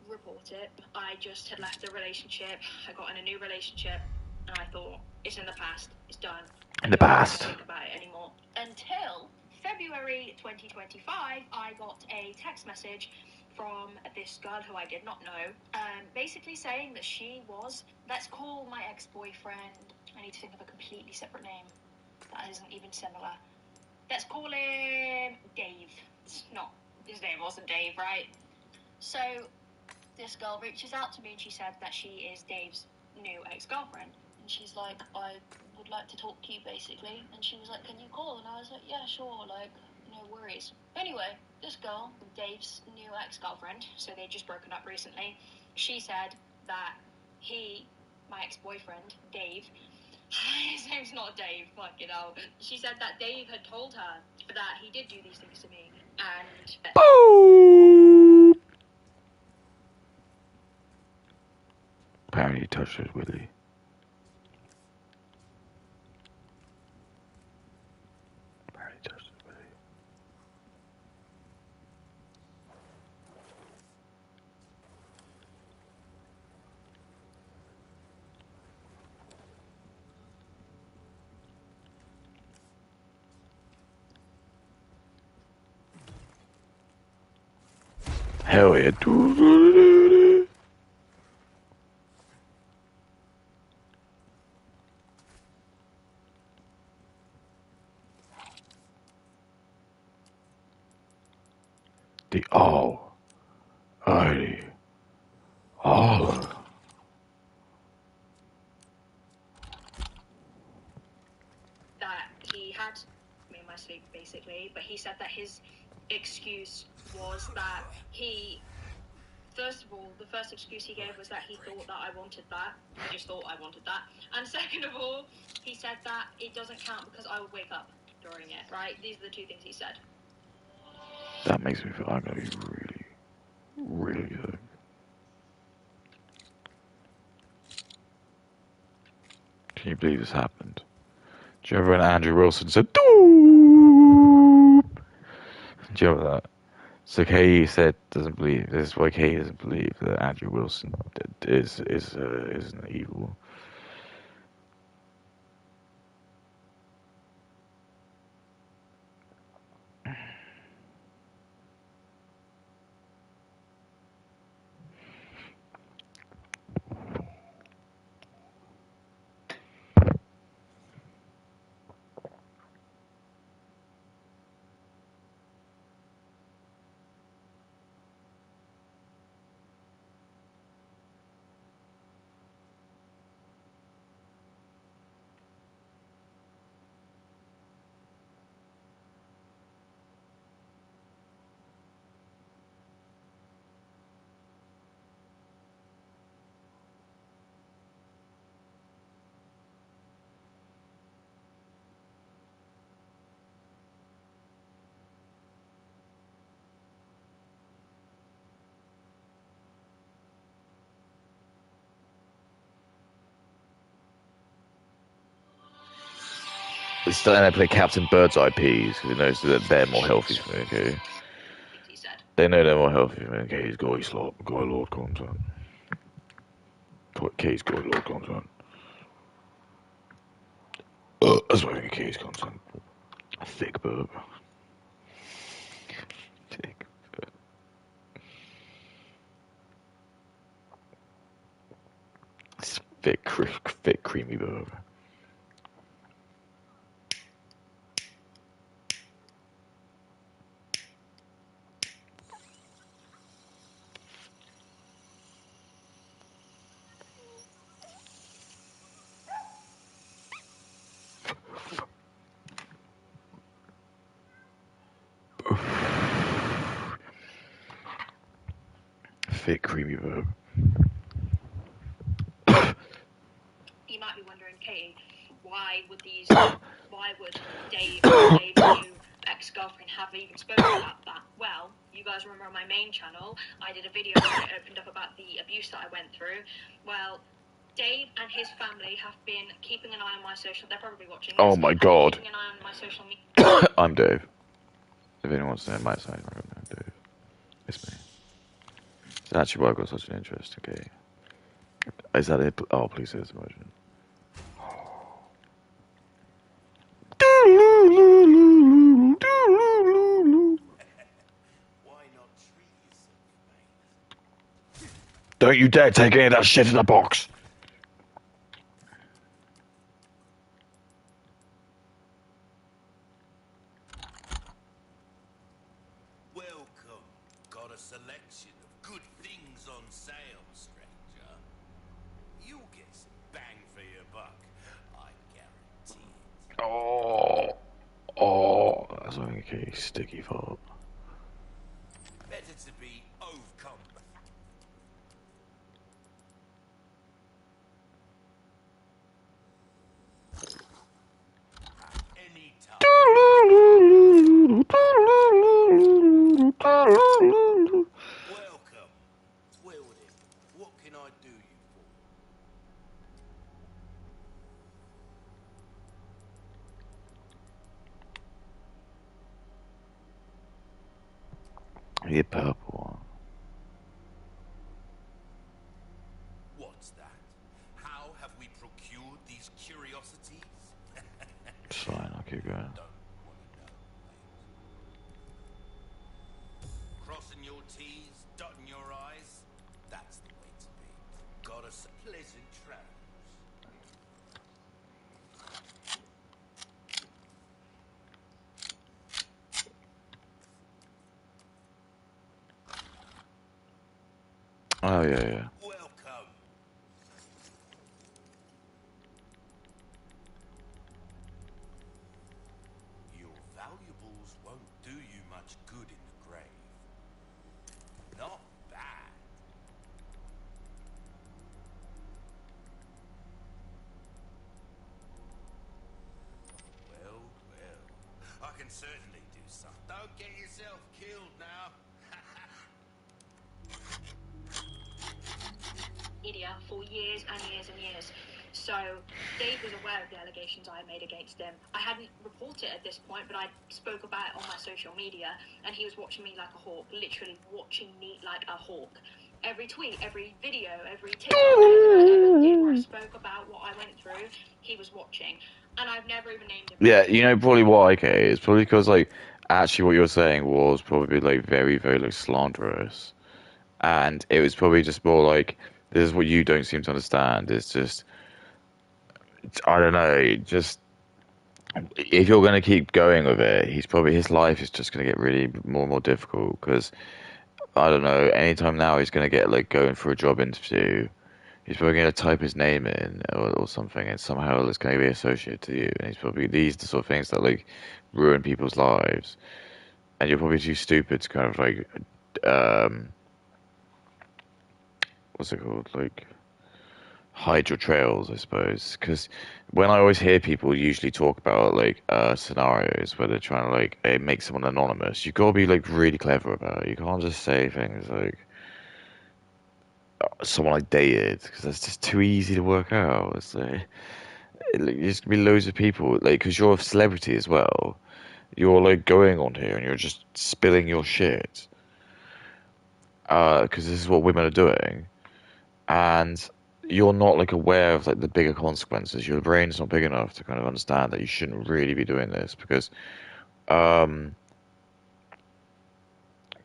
report it. I just had left the relationship. I got in a new relationship, and I thought, it's in the past. It's done. In the past. I don't think about it anymore. Until February 2025, I got a text message from this girl who I did not know, basically saying that she was, let's call my ex-boyfriend, I need to think of a completely separate name that isn't even similar. Let's call him Dave. It's not, his name wasn't Dave, right? So this girl reaches out to me and she said that she is Dave's new ex-girlfriend. And she's like, I would like to talk to you, basically. And she was like, can you call? And I was like, yeah, sure, like, no worries. Anyway, this girl, Dave's new ex-girlfriend, so they'd just broken up recently, she said that he, my ex-boyfriend, Dave, his name's not Dave, fucking hell. She said that Dave had told her that he did do these things to me, and... Boom! Apparently he touched his willy. Apparently he touched his willy. Hell yeah. The all. Alrighty. All. that he had me in my sleep, basically, but he said that his excuse was that he, first of all, the first excuse he gave was that he thought that I wanted that. He just thought I wanted that. And second of all, he said that it doesn't count because I would wake up during it, right? These are the two things he said. That makes me feel I'm gonna be really, really good. Can you believe this happened? Do you remember when Andrew Wilson said, "Doop"? Do you remember that? So Katie said doesn't believe. This is why Katie doesn't believe that Andrew Wilson is an evil. It's then they play Captain Birdseye peas because it knows that they're more healthy for me. Okay, Things he said. they know they're more healthy for me. Okay, he's got his lot, got a lot of content. K's got a lot of content. That's why I think K's content. Thick burp. Thick burp. It's thick, creamy burp. Thick, creamy burp. You might be wondering, Katie, why would Dave's new ex-girlfriend have even spoken about that? Well, you guys remember on my main channel, I did a video where I opened up about the abuse that I went through. Well, Dave and his family have been keeping an eye on my social. They're probably watching this. Oh my god. Keeping an eye on my social media. I'm Dave. If anyone wants to know my side, I'm Dave. It's me. It's actually why I've got such an interest. Okay. Is that it? Oh, please say this emotion. Why not treat yourself, mate? Don't you dare take any of that shit in the box. Welcome. Got a selection of good things on sale, stranger. You'll get some bang for your buck, I guarantee it. Oh, that's like a sticky fart. Better to be overcome. Any time. Welcome. Twildy, what can I do you for? The purple one. What's that? How have we procured these curiosities? It's fine, I'll keep going. Don't want to know, mate. Crossing your T's, dotting your I's. That's the way to be. Got us pleasant travels. Oh, yeah. Welcome. Your valuables won't do you much good in the grave. Not bad. Well, I can certainly do something. Don't get yourself killed now. Media for years and years and years. So Dave was aware of the allegations I made against him. I hadn't reported at this point, but I spoke about it on my social media, and he was watching me like a hawk, literally watching me like a hawk. Every tweet, every video, every TikTok I ever did where I spoke about what I went through, he was watching. And I've never even named him. Yeah, you know probably why, okay? It's probably because, like, actually what you were saying was probably, like, very, very, like, slanderous. And it was probably just more like, this is what you don't seem to understand. It's just, I don't know, just, if you're going to keep going with it, his life is just going to get really more and more difficult because, I don't know, anytime now he's going to get, like, going for a job interview, he's probably going to type his name in or something, and somehow it's going to be associated to you. And he's probably, these are the sort of things that, like, ruin people's lives. And you're probably too stupid to kind of, like, what's it called? Like, hide your trails, I suppose. Because when I always hear people usually talk about, like, scenarios where they're trying to, like, make someone anonymous, you gotta be, like, really clever about it. You can't just say things like, someone I dated, because that's just too easy to work out. It's like, like, there's gonna be loads of people, like, because you're a celebrity as well. You're like going on here and you're just spilling your shit. Because this is what women are doing, and you're not like aware of like the bigger consequences. Your brain's not big enough to kind of understand that you shouldn't really be doing this um,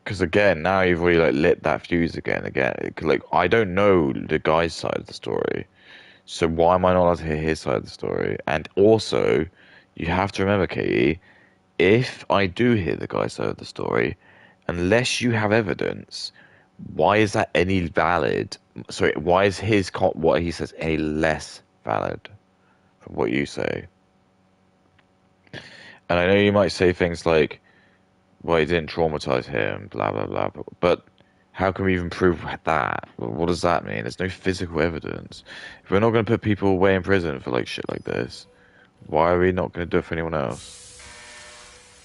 because again, now you've really like lit that fuse again. 'Cause, like, I don't know the guy's side of the story, so why am I not allowed to hear his side of the story? And also, you have to remember, Katie, if I do hear the guy's side of the story, unless you have evidence, why is that any valid? Sorry, why is what he says any less valid from what you say? And I know you might say things like, well, he didn't traumatize him, blah, blah, blah. But how can we even prove that? Well, what does that mean? There's no physical evidence. If we're not going to put people away in prison for like shit like this, why are we not going to do it for anyone else?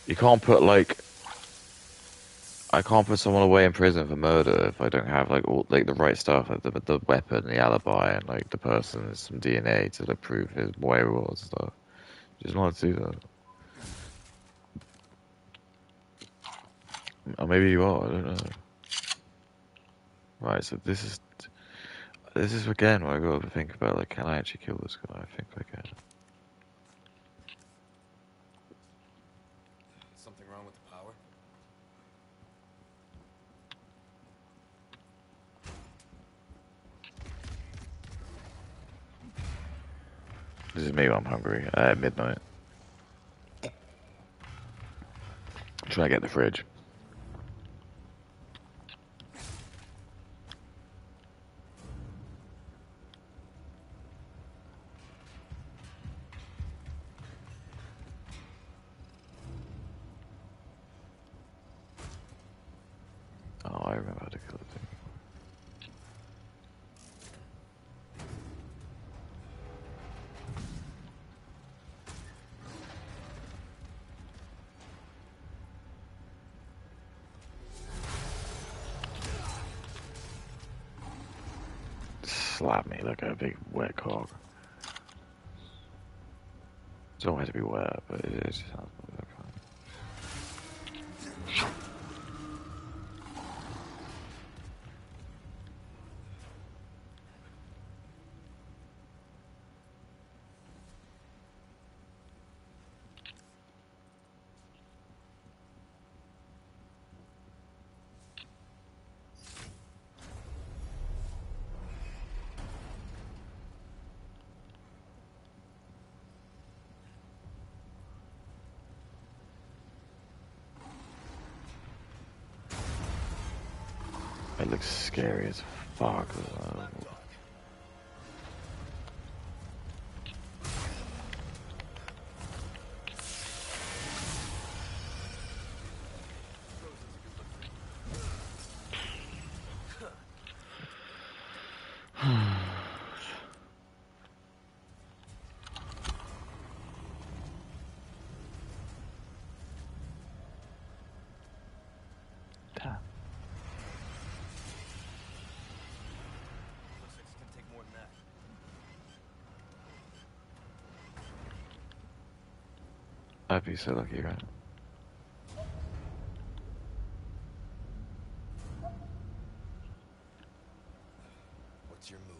You can't put like, I can't put someone away in prison for murder if I don't have like all like the right stuff, like the weapon, the alibi, and like the person, and some DNA to like prove his where he was and stuff. Just not to do that. Or maybe you are. I don't know. Right. So this is again where I got to think about like, can I actually kill this guy? I think I can. Something wrong with the power? This is me when I'm hungry at midnight. I'm trying to get the fridge. Oh, I remember how to kill the thing. Slap me like a big wet cock. It don't have to be wet, but it just sounds like fun. It looks scary as fuck. Damn. Looks like it's gonna take more than that. I'd be so lucky, right? What's your move?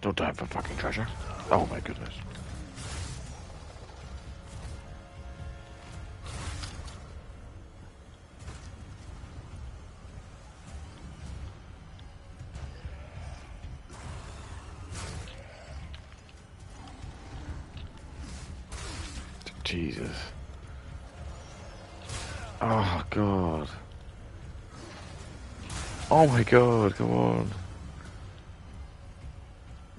Don't die for fucking treasure. Oh my goodness. Jesus. Oh god. Oh my god, come on.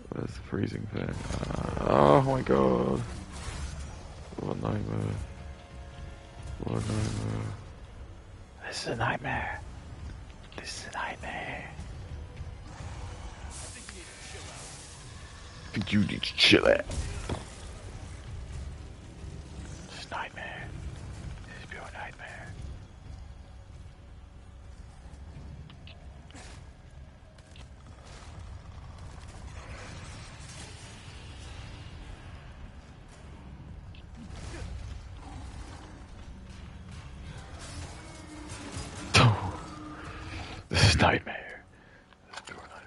Where's the freezing thing? Oh my god. What a nightmare. What a nightmare. This is a nightmare. This is a nightmare. I think you need to chill out. You need to chill out. This is nightmare. This is pure nightmare. This is nightmare. This is pure nightmare.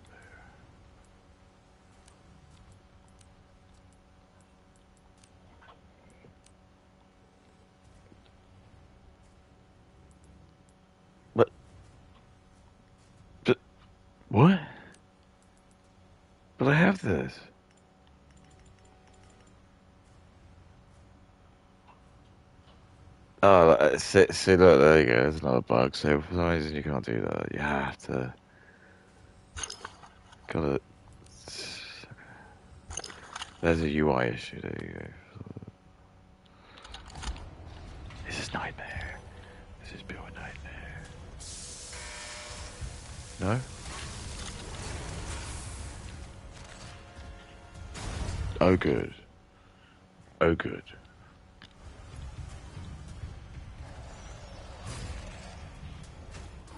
What? What? But I have this. Oh, see, look, there you go. There's another bug. So for some reason you can't do that. You have to. Gotta. There's a UI issue. There you go. This is nightmare. This is pure nightmare. No? Oh, good. Oh, good.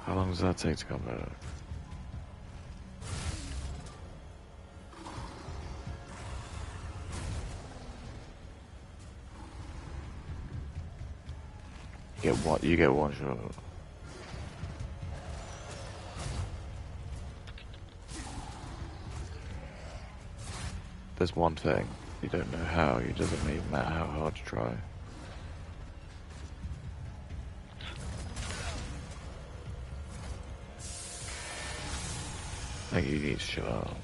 How long does that take to come back? You get one shot. There's one thing. You don't know how. It doesn't even matter how hard you try. I think you need to shut up.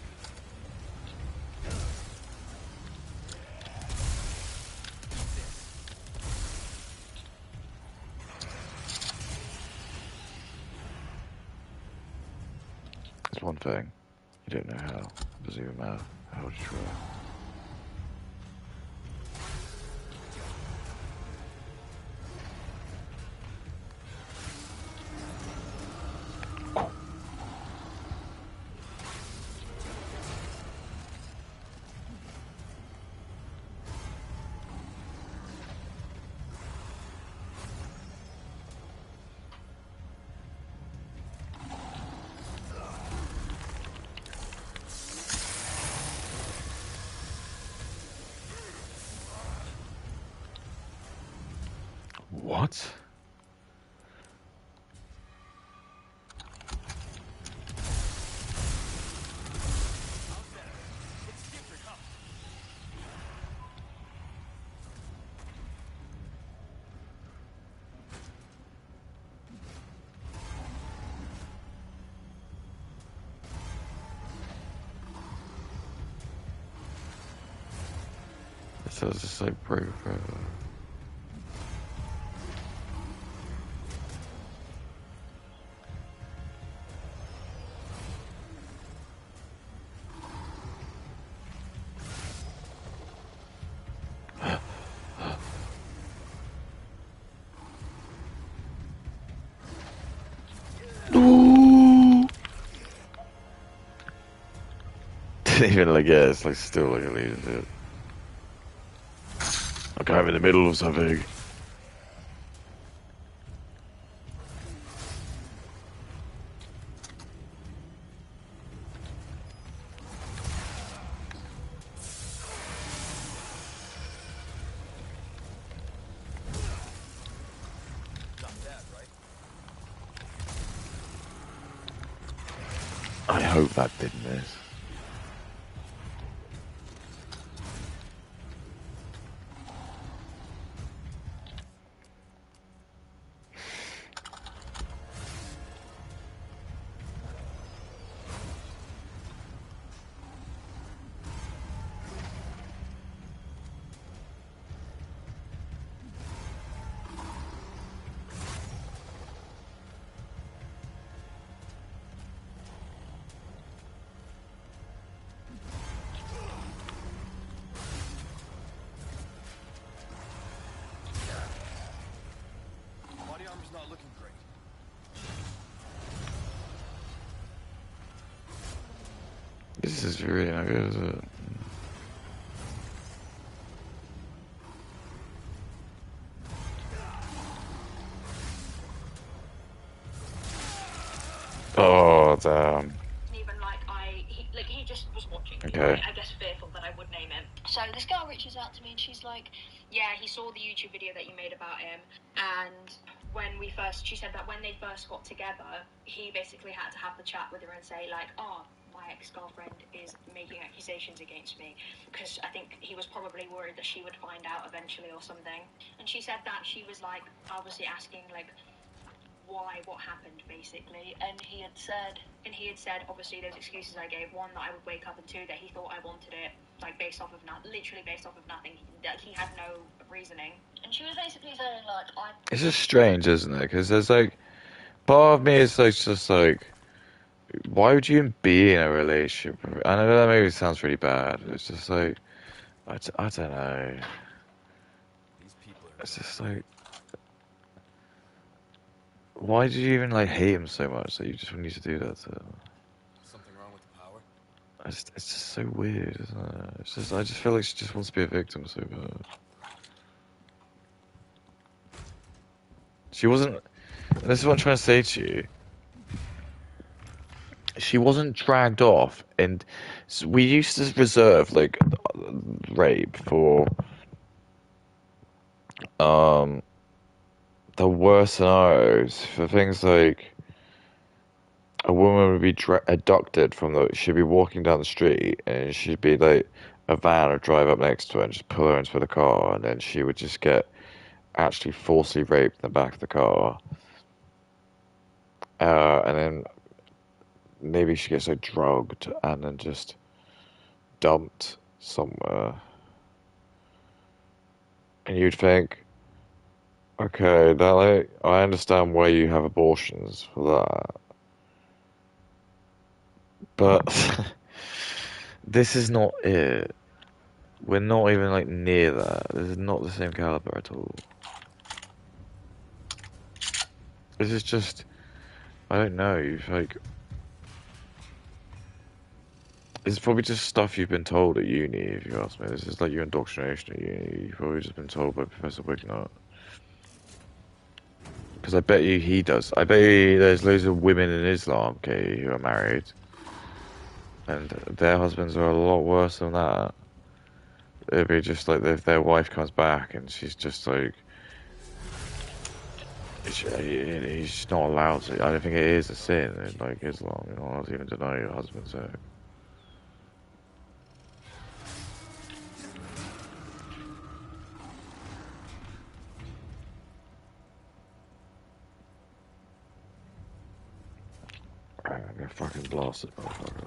There's one thing. You don't know how. It doesn't even matter how hard you try. What? It says just like break forever. Didn't even like, yeah, it's like still like a lead into it. Like I'm in the middle of something. I hope that didn't miss. Body armor's not looking great. This is really not good, is it? damn. Even he just was watching me, Okay. right? I guess fearful that I would name him. So this girl reaches out to me and she's like, yeah, he saw the YouTube video that you made about him, and she said that when they first got together, he basically had to have the chat with her and say like, oh, my ex-girlfriend is making accusations against me, because I think he was probably worried that she would find out eventually or something. And she said that she was like obviously asking like why, what happened basically, and he had said obviously those excuses I gave, one, that I would wake up, and two, that he thought I wanted it like based off of nothing, that he had no reasoning. And she was basically saying like, It's just strange, isn't it? Because there's like, part of me is like, just like, why would you even be in a relationship? I know that maybe sounds really bad. It's just like, I don't know. These people are It's just like, why did you even like hate him so much that you just wanted to do that to him? something wrong with the power. It's just so weird, isn't it? It's just, I just feel like she just wants to be a victim so bad. She wasn't, and this is what I'm trying to say to you. She wasn't dragged off, and so we used to reserve like rape for um the worst scenarios, for things like a woman would be abducted from she'd be walking down the street and she'd be like, a van would drive up next to her and just pull her into the car, and then she would just get actually forcibly raped in the back of the car, and then maybe she gets like drugged and then just dumped somewhere, and you'd think, okay, that like, I understand why you have abortions for that, but this is not it. We're not even like near that. This is not the same caliber at all. This is just, I don't know. You've like, it's probably just stuff you've been told at uni. If you ask me, this is like your indoctrination at uni. You've probably just been told by Professor Wignut. Because I bet you he does. I bet you there's loads of women in Islam, okay, who are married, and their husbands are a lot worse than that. It'd be just like if their wife comes back and she's just like, he's not allowed to. I don't think it is a sin in like Islam. You're not allowed to even deny your husband's sex. I'm gonna fucking blast it, motherfucker.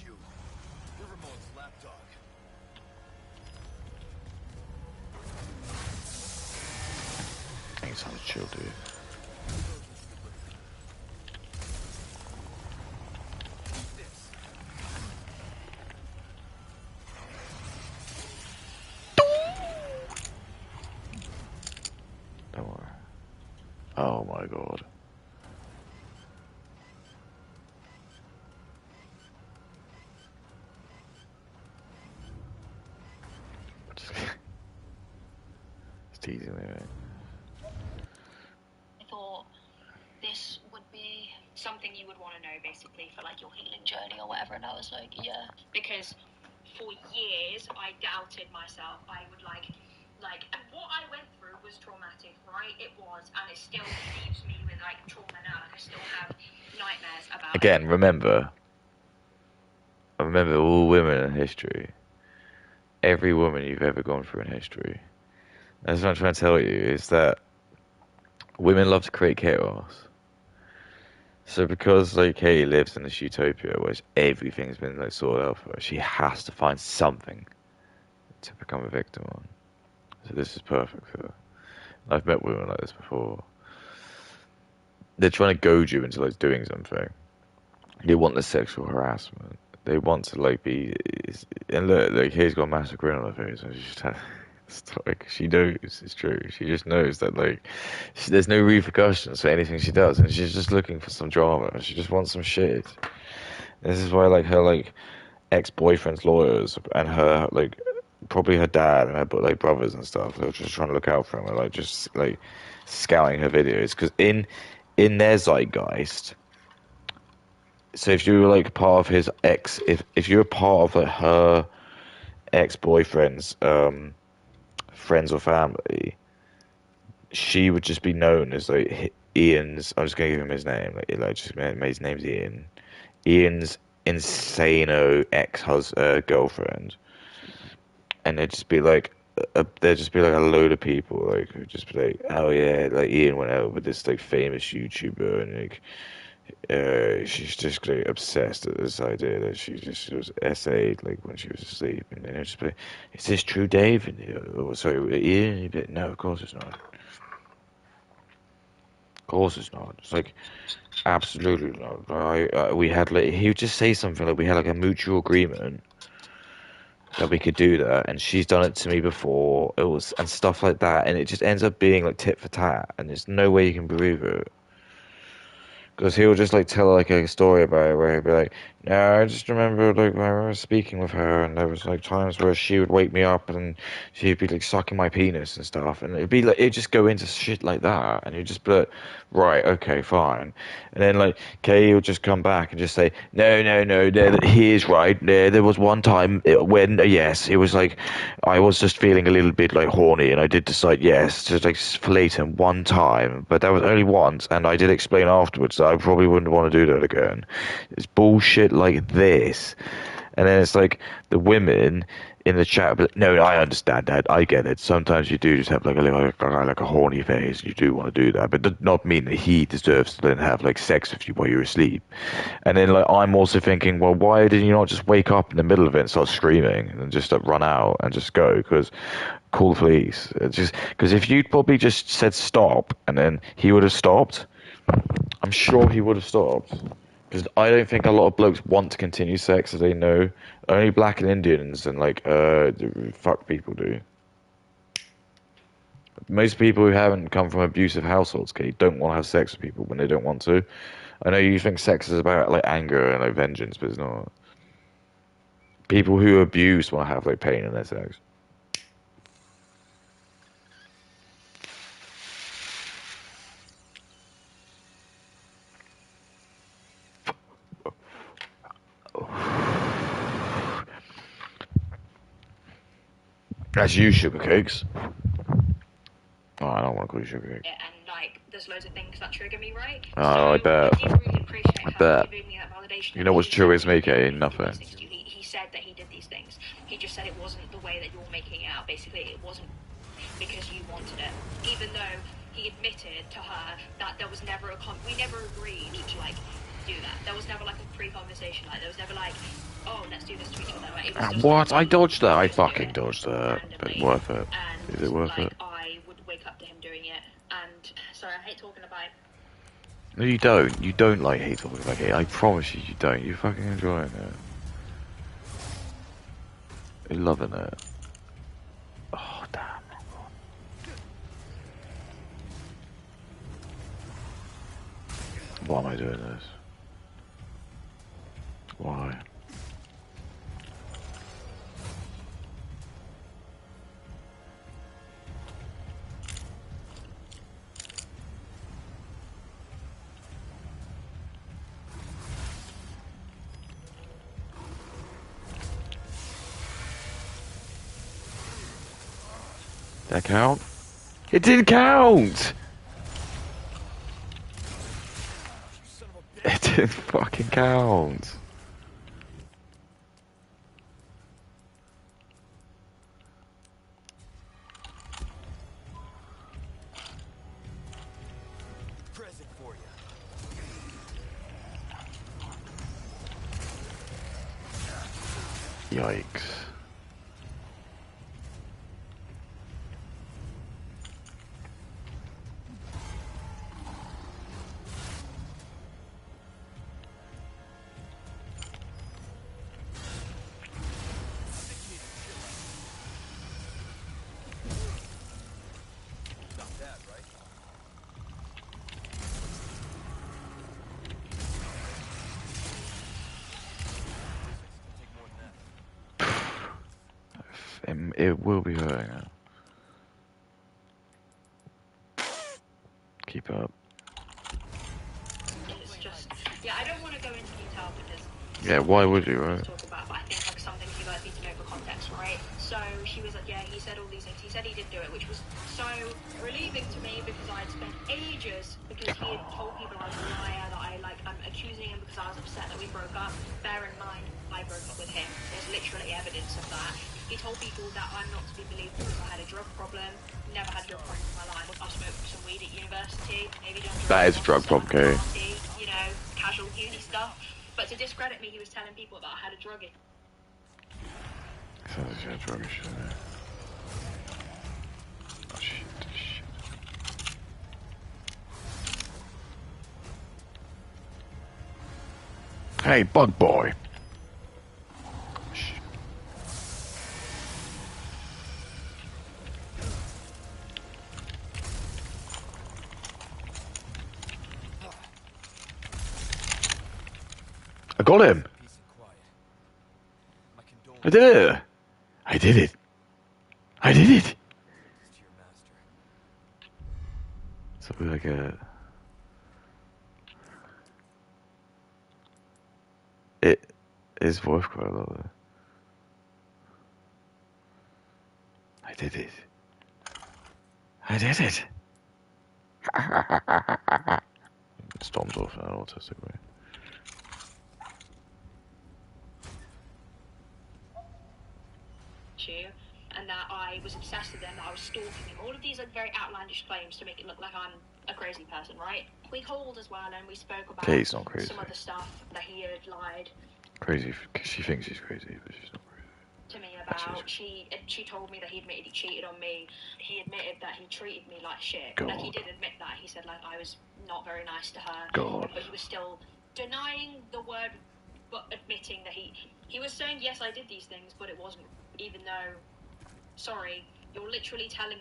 You're Ramon's lapdog. Ain't something chill, dude. This. Don't worry. Oh my god. Just it's teasing me, mate. I thought this would be something you would want to know, basically, for like your healing journey or whatever. And I was like, yeah, because for years I doubted myself. I would and what I went through was traumatic, right? It was, and it still leaves me with like trauma now. Like I still have nightmares about Again, it. remember all women in history. Every woman you've ever gone through in history. That's what I'm trying to tell you, is that women love to create chaos. So because like Katie lives in this utopia where everything's been like sorted out for her, she has to find something to become a victim on. So this is perfect for her. I've met women like this before. They're trying to goad you into like doing something. They want the sexual harassment. They want to like be, and look, like he's got a massive grin on her face, and she's just it's like she knows it's true. She just knows that like there's no repercussions for anything she does, and she's just looking for some drama. She just wants some shit. This is why like her like ex-boyfriend's lawyers and her like probably her dad and her like brothers and stuff. They were just trying to look out for him, and like just like scouting her videos because in their zeitgeist. So if you were like part of his ex, if you were part of like her ex-boyfriend's friends or family, she would just be known as like Ian's. I'm just gonna give him his name. Like just his name's Ian. Ian's insano girlfriend, and they'd just be like, there'd just be like a load of people like who'd just be like, oh yeah, like Ian went out with this like famous YouTuber, and like she's just like obsessed with this idea that she was essayed like when she was asleep, and then it's just be, is this true, Dave? And oh, sorry, Ian. You'd be like, no, of course it's not. Of course it's not. It's like absolutely not. We had like he would just say something like we had like a mutual agreement that we could do that, and she's done it to me before. It was and stuff like that, and it just ends up being like tit for tat, and there's no way you can prove it. Because he'll just like tell like a story about it where he'll be like, "No, I just remember like when I was speaking with her, and there was like times where she would wake me up and she'd be like sucking my penis and stuff, and it'd be like it'd just go into shit like that, and you'd just be like, right, okay, fine, and then like Kay would just come back and just say, no, no, no, no, he is right. There was one time when yes, it was like I was just feeling a little bit like horny, and I did decide yes to like fillet him one time, but that was only once, and I did explain afterwards that I probably wouldn't want to do that again. It's bullshit like this, and then it's like the women in the chat, but no, I understand that. I get it. Sometimes you do just have like a horny phase. You do want to do that, but does not mean that he deserves to then have like sex with you while you're asleep. And then like I'm also thinking, well, why did you not just wake up in the middle of it and start screaming and just run out and just go? Because call the police. It's just because if you'd probably just said stop and then he would have stopped, I'm sure he would have stopped. Because I don't think a lot of blokes want to continue sex as they know. Only black and Indians and like fuck people do. Most people who haven't come from abusive households, Kate, don't want to have sex with people when they don't want to. I know you think sex is about like anger and like vengeance, but it's not. People who abuse want to have like pain in their sex. That's you, sugar cakes. Oh, I don't want to call you sugar cakes. And like, there's loads of things that trigger me, right? Oh, I bet. I did really appreciate how Bet. he gave me that validation. You know what's true is me, Kate? Nothing. He said that he did these things. He just said it wasn't the way that you're making it out. Basically, it wasn't because you wanted it. Even though he admitted to her that there was never we never agreed to like do that. There was never like a pre-conversation. Like there was never like, oh, let's do this to each other. Like, it was just What? like, I dodged that. I just do fucking it dodged that. But randomly. worth it. And, Is it worth like, it? I would wake up to him doing it, and sorry, I hate talking about. No, you don't. You don't like hate talking about it. I promise you, you don't. You're fucking enjoying it. You're loving it. Oh, damn. Why am I doing this? Why? That count? It didn't count! It didn't fucking count. Present for you. Yikes. Not that, right? Physics can take more than that. it will be hurting her. Keep up. It's just, yeah, I don't want to go into detail because Yeah, why would you, right? talk about, but I think like something you guys need to know for context, right? So she was like, yeah, he said all these things. He said he didn't do it, which was so relieving to me because I had spent ages because he had told people I was a liar, that I'm accusing him because I was upset that we broke up. Bear in mind, I broke up with him. There's literally evidence of that. He told people that I'm not to be believed because I had a drug problem. Never had a drug problem in my life. I smoked some weed at university. Maybe done drugs. That is a drug problem, okay? You know, casual uni stuff. But to discredit me, he was telling people that I had a drug issue. Sounds like a drug issue. Oh shit, shit. Hey, bug boy. Shit. I got him. Peace and quiet. My condolences I did it. I did it. I did it. to your master. Something like a. It is voice quite a lot though. I did it. I did it. Storms off in an autistic way. And that I was obsessed with him, that I was stalking him. All of these like very outlandish claims to make it look like I'm a crazy person, right? We called as well and we spoke about Okay, he's not crazy. some other stuff that he had lied Crazy, because she thinks he's crazy, but she's not crazy. to me about. She told me that he admitted he cheated on me. He admitted that he treated me like shit. God. Like he did admit that. He said like I was not very nice to her. God. But he was still denying the word, but admitting that he was saying yes, I did these things, but it wasn't. Even though, sorry, you're literally telling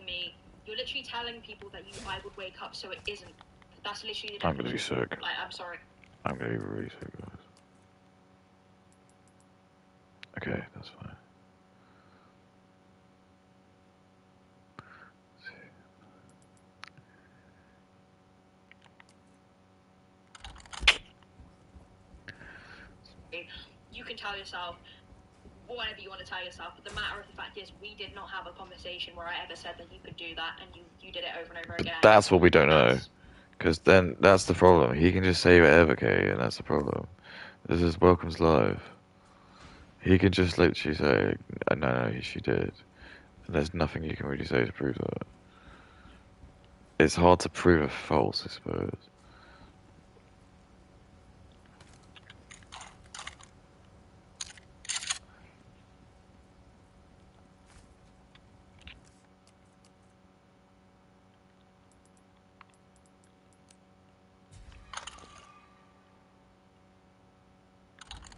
people that I would wake up, so it isn't. That's literally the I'm gonna be sick. Like, I'm sorry. I'm gonna be really sick, guys. Okay, that's fine. You can tell yourself whatever you want to tell yourself, but the matter of the fact is we did not have a conversation where I ever said that you could do that, and you did it over and over again. That's what we don't know. Because then that's the problem. He can just say whatever, okay, and that's the problem. This is Welcome's Live. He can just literally say, no, she did. And there's nothing you can really say to prove that. It's hard to prove a false, I suppose.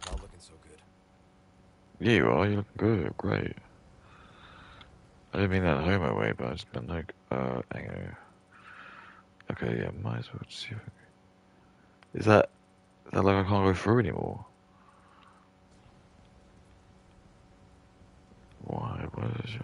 Not looking so good. Yeah, you are. You're looking good. Great. I didn't mean that in a homo way, but I just meant like, hang on. Okay, yeah, might as well see if I can... Is that like I can't go through anymore? Why? What is it?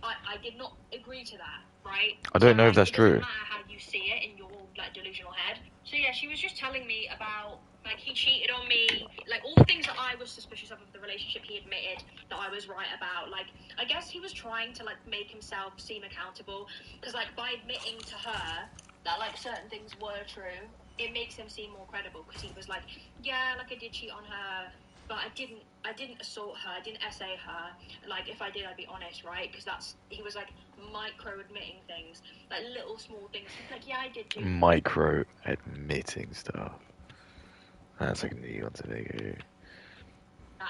I did not agree to that, right? I don't know if like, that's true. It doesn't matter how you see it in your like delusional head. So yeah, she was just telling me about like he cheated on me, like all the things that I was suspicious of the relationship. He admitted that I was right about. Like I guess he was trying to like make himself seem accountable because like by admitting to her that like certain things were true, it makes him seem more credible because he was like, yeah, like I did cheat on her. But I didn't assault her. I didn't essay her. Like, if I did, I'd be honest, right? Because he was, like, micro-admitting things. Like, little, small things. He's like, yeah, I did do. Micro-admitting stuff. That's like neon today,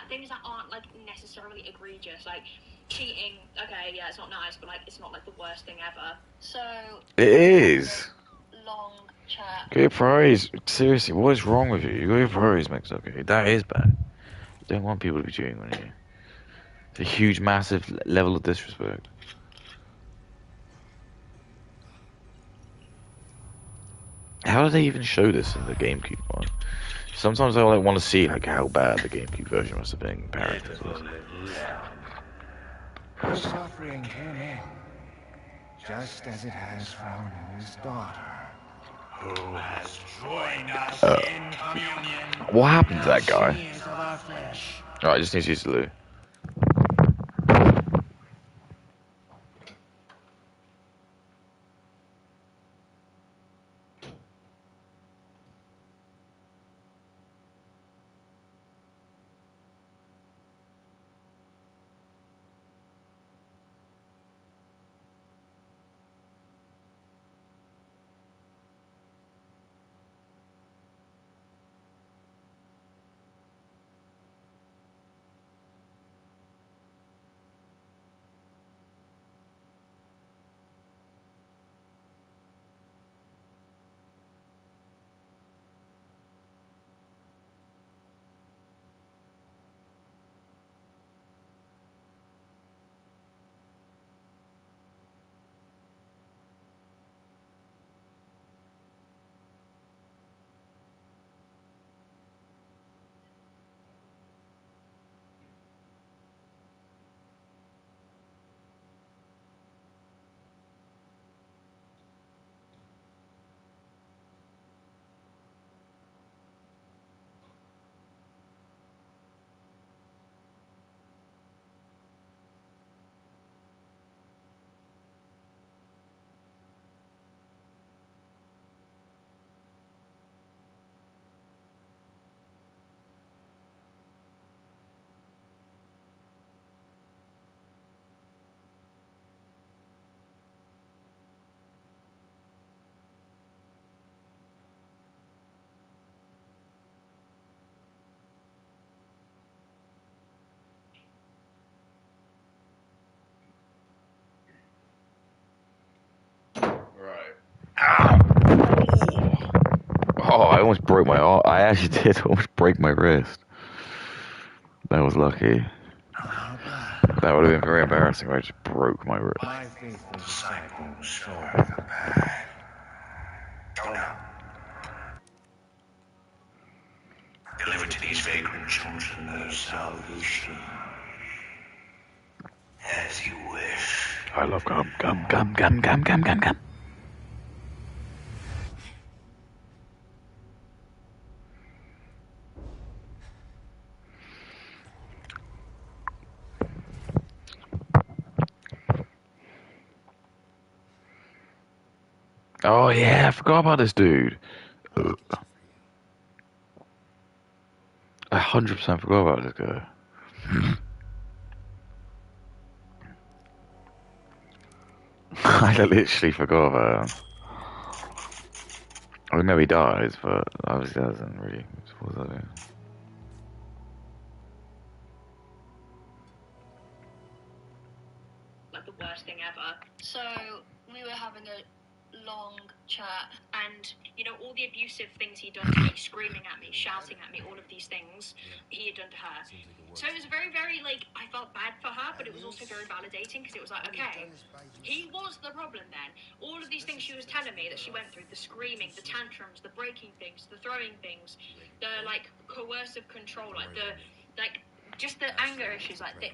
Things that aren't, like, necessarily egregious. Like, cheating, okay, yeah, it's not nice, but, like, it's not, like, the worst thing ever. So... It is! Long chat. Get your priorities. Seriously, what is wrong with you? You got your priorities mixed up, okay? That is bad. You don't want people to be cheating on you. It's a huge, massive level of disrespect. How do they even show this in the GameCube one? Sometimes I like want to see like how bad the GameCube version must have been compared to this. The suffering came in, just as it has from his daughter, who has joined us in communion. What happened to Now that guy? she is of our flesh. Alright, I just need to use the loo. Right. Ow! Oh, I almost broke my arm. I actually did almost break my wrist. That was lucky. That would have been very embarrassing if I just broke my wrist. My faithful disciples show her the path. Go now. Deliver to these vagrant children their salvation. As you wish. I love gum, gum, gum, gum, gum, gum, gum, gum. Oh yeah, I forgot about this dude. Kitchen for you. I 100% forgot about this guy. I literally forgot about him. I know he dies, but obviously that doesn't really. What was that? Like the worst thing ever. So we were having a long chat, and you know all the abusive things he'd done to me, screaming at me, shouting at me, all of these things he had done to her. Seems like it works. So it was very, very like I felt bad for her, but it was also very validating because it was like, okay, he was the problem then. All of these things she was telling me that she went through, the screaming, the tantrums, the breaking things, the throwing things, the like coercive control, like the like just the anger issues, like they'd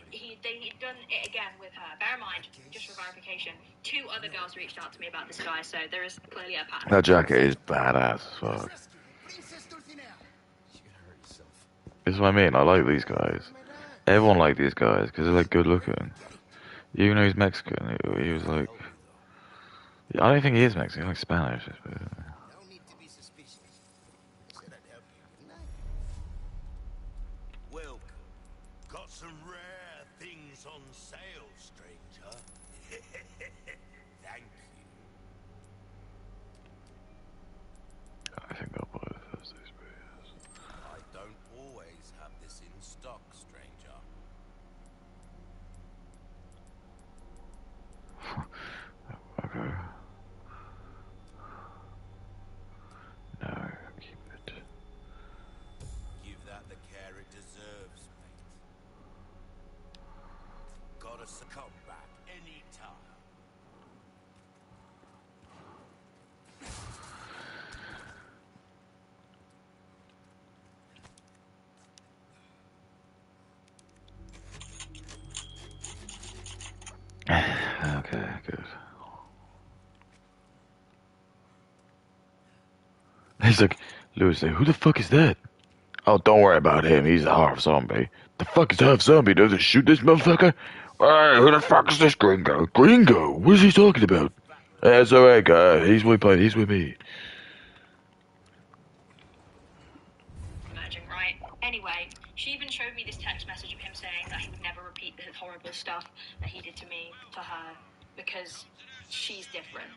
done it again with her. Bear in mind, just for verification, 2 other girls reached out to me about this guy, so there is clearly a pattern. That jacket is badass as fuck. You're gonna hurt yourself. This is what I mean. I like these guys. Everyone liked these guys because they're like good looking. Even though he's Mexican, he was like. Help me though. I don't think he is Mexican. He's like Spanish. No need to be suspicious. Said I'd help you, didn't I? Welcome. Got some rare things on sale, stranger. Thank you. I think I'll buy the first experience. I don't always have this in stock, stranger. Okay. Okay, good. He's like, Lewis, like, who the fuck is that? Oh, don't worry about him. He's a half zombie. The fuck is half zombie? Does it shoot this motherfucker? Hey, who the fuck is this gringo? Gringo? What is he talking about? It's alright, guy. He's with me. He's with me. Emerging, right? Anyway, she even showed me this text message of him saying that he would never repeat the horrible stuff that he did to me to her because she's different.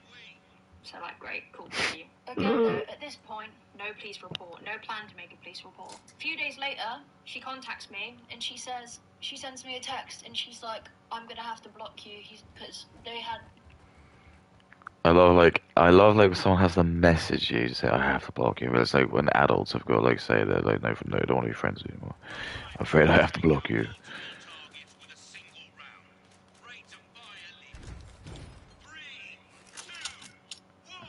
So, like, great, cool, thank you. Again, though, at this point, no police report, no plan to make a police report. A few days later, she contacts me and she says, she sends me a text and she's like, I'm gonna have to block you because they had. I love like when someone has to message you to say I have to block you. But it's like when adults have got like say they're like no, don't want to be friends anymore. I'm afraid I have to block you. Targets with a single round. Rate and fire lead. 3, 2, 1.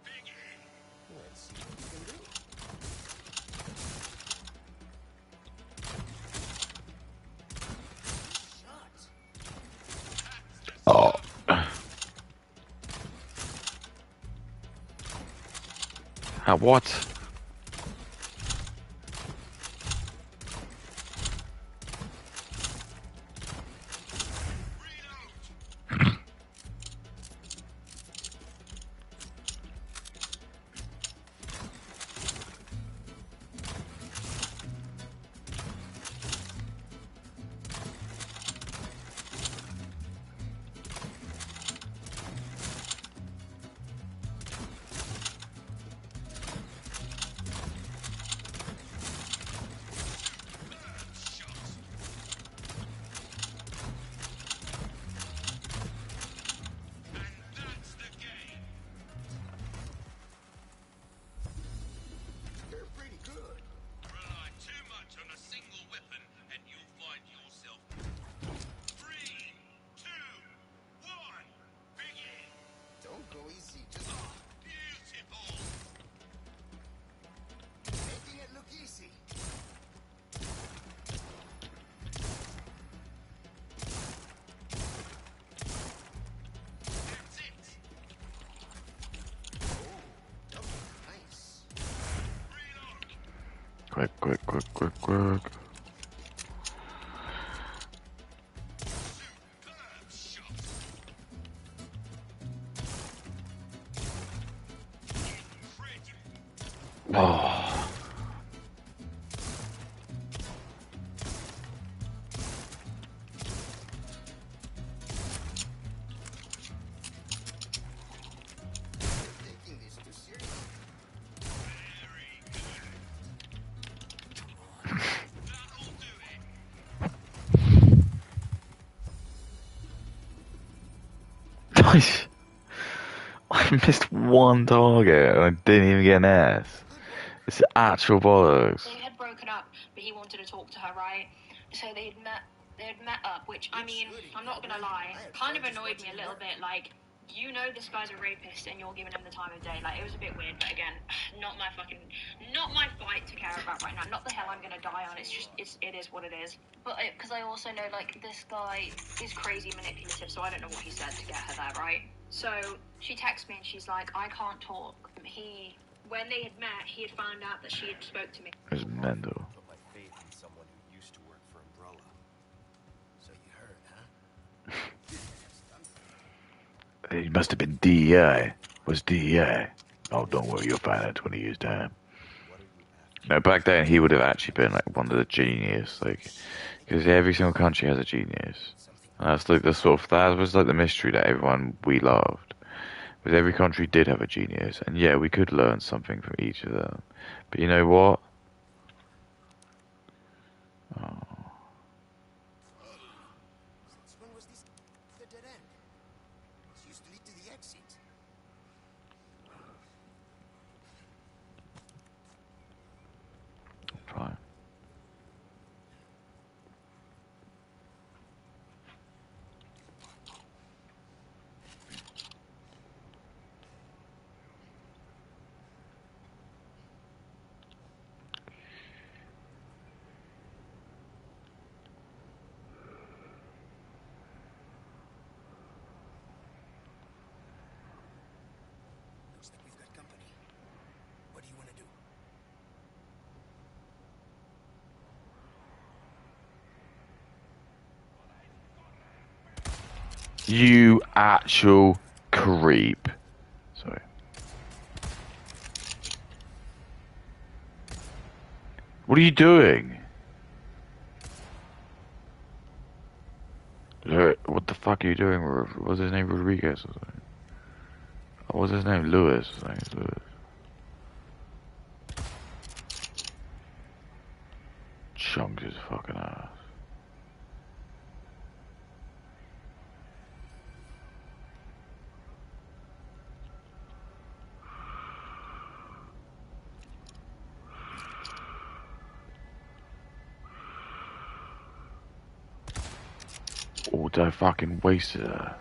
Begin. Let's see what we can do. Shots. Oh, what? That's the game. They're pretty good. Rely too much on a single weapon and you'll find yourself. 3, 2, 1. Begin. Don't go easy. Just Beautiful. making it look easy. That's it. That was nice. Reload. Quick. Superb shot. Incredible. Oh, You're taking this too seriously. Very good. That'll do it. nice. I missed one target and I didn't even get an ass. It's actual bollocks. They had broken up, but he wanted to talk to her, right? So they had met up, which, I mean, I'm not gonna lie, kind of annoyed me a little bit, like, you know this guy's a rapist and you're giving him the time of day, like, it was a bit weird, but again, not my fight to care about right now, not the hell I'm gonna die on, it is what it is. But, because I also know, like, this guy is crazy manipulative, so I don't know what he said to get her there, right? So, she texts me and she's like, I can't talk. When they had met, he had found out that she had spoke to me. It's mental. Put my faith in someone who used to work for Umbrella. So you heard, huh? It must have been DEI. Was DEI? Oh, don't worry, you'll find out in 20 years' time. What are you after? No, back then he would have actually been like one of the genius, like, because every single country has a genius. And that's like the sort of that was like the mystery that everyone we loved. But every country did have a genius, and yeah, we could learn something from each of them. But you know what? Oh, Since when was this the dead end? It used to lead to the exit. fine. You actual creep. Sorry. What are you doing? What the fuck are you doing? What's his name? Rodriguez or something? What's his name? Lewis. His name's Lewis. Chunks his fucking ass. Auto fucking wasted ass.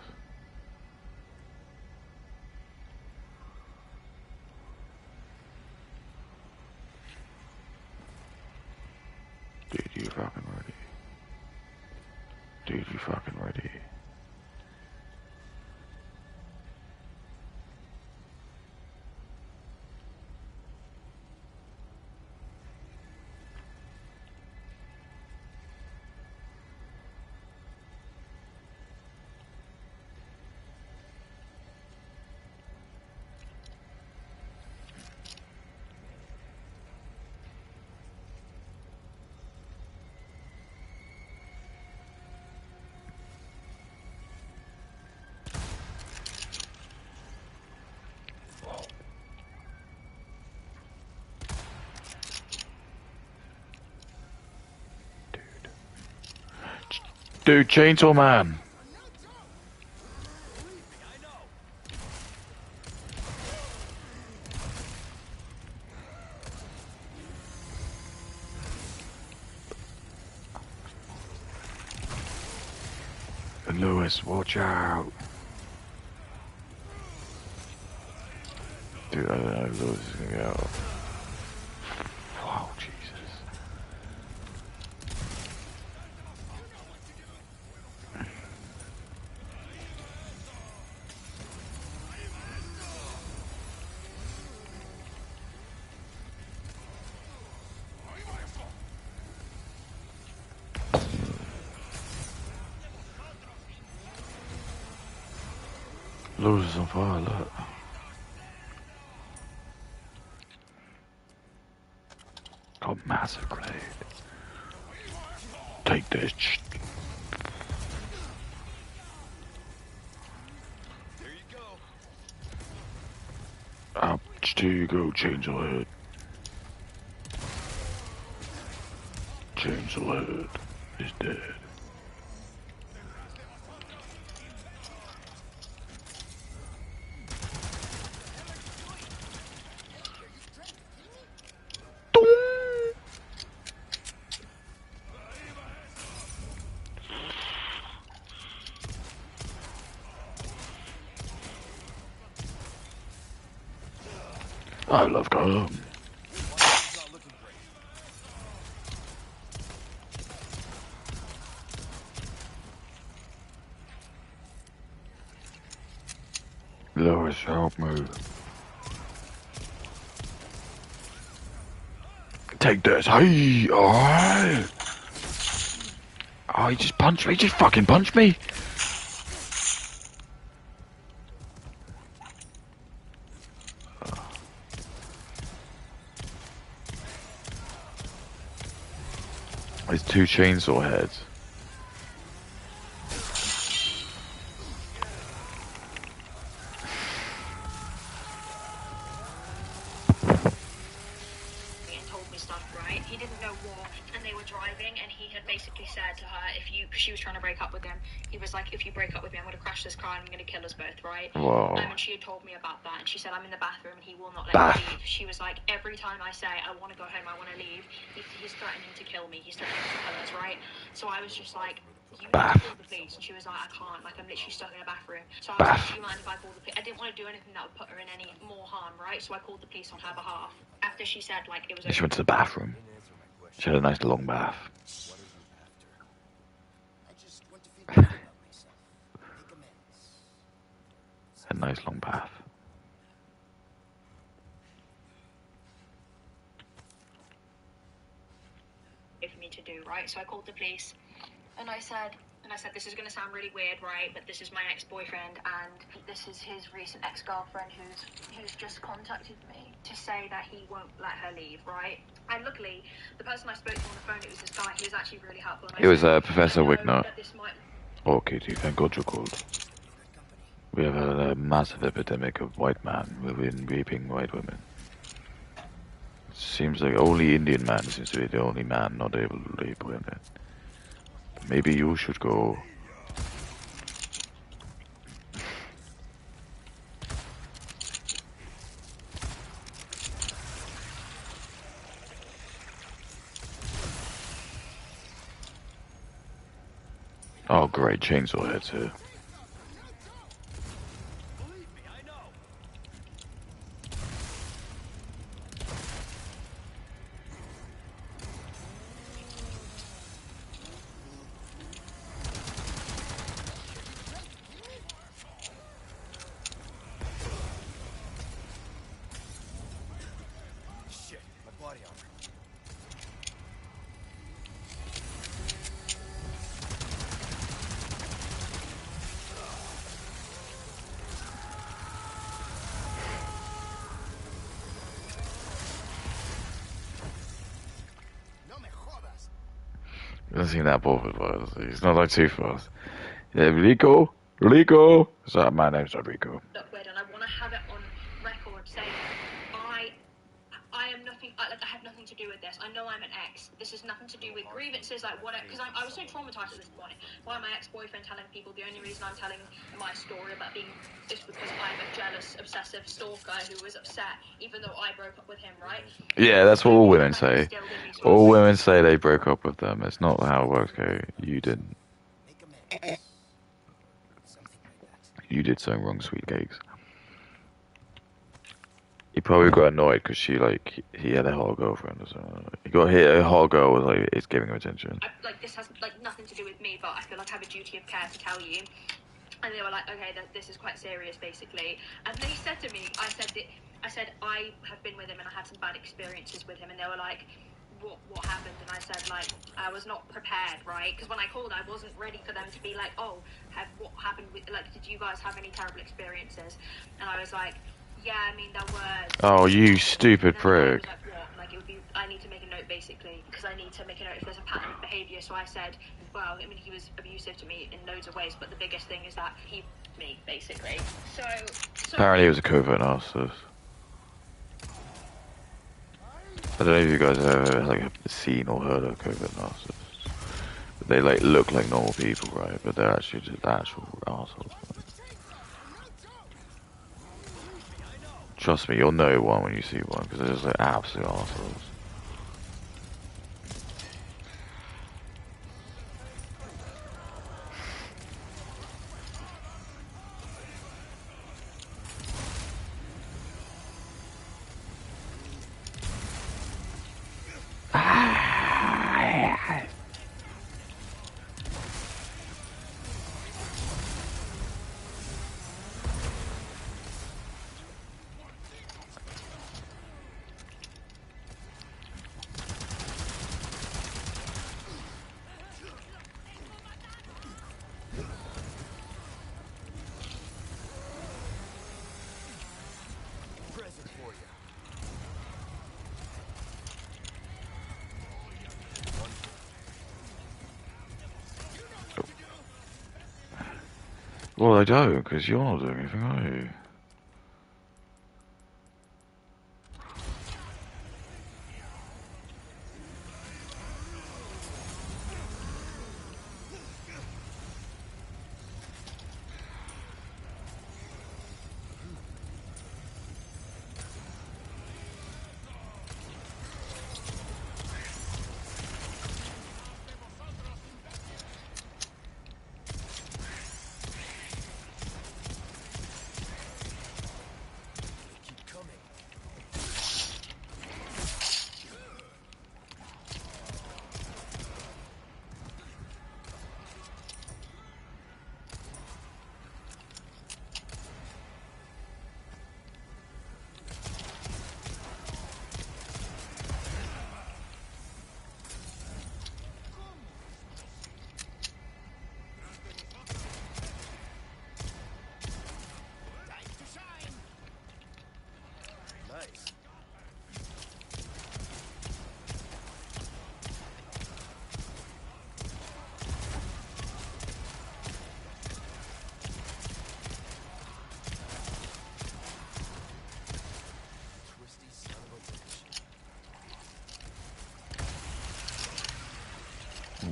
Dude, you fucking ready? Dude, you fucking ready? Dude, Chainsaw Man. Lewis, watch out. Dude, I don't know if Lewis is gonna get out. Wow, Jesus. Lewis is on fire, look. Got massive grenade. Take this. There you go. Up to you go, Chainsaw Head. Chainsaw Head is dead. I love Gollum. It's not looking great. Lewis, help me. Take this. Hey, alright. Oh, he just punched me. He just fucking punched me. There's two chainsaw heads. And told me stuff, right? He didn't know what, and they were driving, and he had basically said to her, because she was trying to break up with him, he was like, if you break up with me, I'm going to crash this car and I'm going to kill us both, right? Whoa. And she had told me about that, and she said, I'm in the bathroom and he will not let Bath. me leave. She was like, every time I say, I want to go home, I want to leave, he's threatening to kill me, he's threatening to kill us, right? So I was just like, you need to Bath. call the police. And she was like, I can't, like, I'm literally stuck in a bathroom. So I was Bath. like, do you mind if I call the police? I didn't want to do anything that would put her in any more harm, right? So I called the police on her behalf. After she said, like, it was She went to the bathroom. Didn't answer my question. She had a nice long bath. What are you after? I just want to feel better about myself. Make amends. A nice long bath. for me to do, right? So I called the police and I said, and I said, this is going to sound really weird, right? But this is my ex-boyfriend, and this is his recent ex-girlfriend who's just contacted me to say that he won't let her leave, right? And luckily, the person I spoke to on the phone, it was this guy. He was actually really helpful. And It was I Professor know Wigner. that this might... Oh, Katie, thank God you're called. We have a massive epidemic of white men within raping white women. Seems like only Indian man seems to be the only man not able to rape women. Maybe you should go. Oh great, chainsaw heads here. Shit, my body armor. No me jodas. He doesn't seem that bothered by us. He's not like too fast. Yeah, Rico? Rico? So my name's not Rico. Look, weird, and I want to have it on record saying I am nothing. I have nothing to do with this. I know I'm an ex. This has nothing to do with grievances, like whatever. Because I was so traumatized at this point. Why my ex-boyfriend telling people? The only reason I'm telling my story about being is because I'm a jealous, obsessive stalker who was upset, even though I broke up with him. Right? Yeah, that's what all women say. All women say they broke up with them. It's not how it works, okay? You didn't. Make amends. Something like that. You did something wrong, sweet cakes. He probably got annoyed because he had a hot girlfriend or something. He got hit. A hot girl was like, it's giving him attention. This has nothing to do with me, but I feel like I have a duty of care to tell you. And they were like, okay, this is quite serious, basically. And they said to me, I said I have been with him and I had some bad experiences with him, and they were like, what happened? And I said, I was not prepared, right? Because when I called, I wasn't ready for them to be like, oh, what happened with, did you guys have any terrible experiences? And I was like, yeah, I mean, there was. Oh, you stupid prick. It would be, I need to make a note, basically, because I need to make a note if there's a pattern of behaviour. So I said, well, I mean, he was abusive to me in loads of ways, but the biggest thing is that he me, basically. So Apparently he was a covert narcissist. I don't know if you guys have ever seen or heard of covert narcissists. They look like normal people, right? But they're actually just actual assholes. Trust me, you'll know one when you see one, because they're just absolute assholes. Present for you. Well, I don't, because you're not doing anything, are you?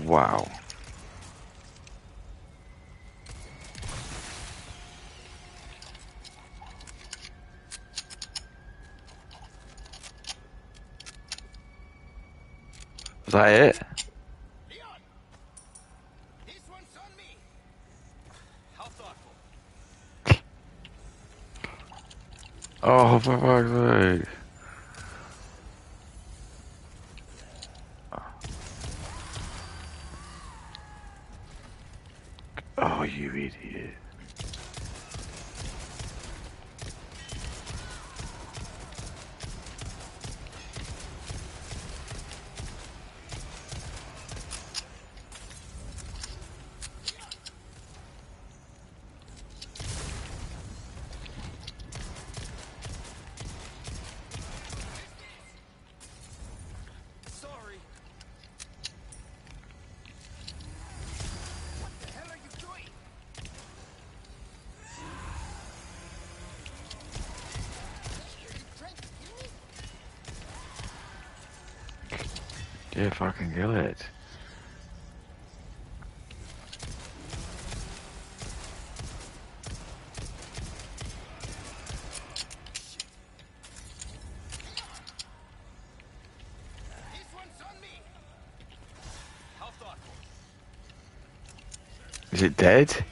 Wow. Was that it? Leon! This one's on me! How thoughtful. Oh, for fuck's sake. Oh, you idiot. Sorry. What the hell are you doing? You're trying to kill me? Yeah, fucking kill it. This one's on me! How thoughtful. Is it dead?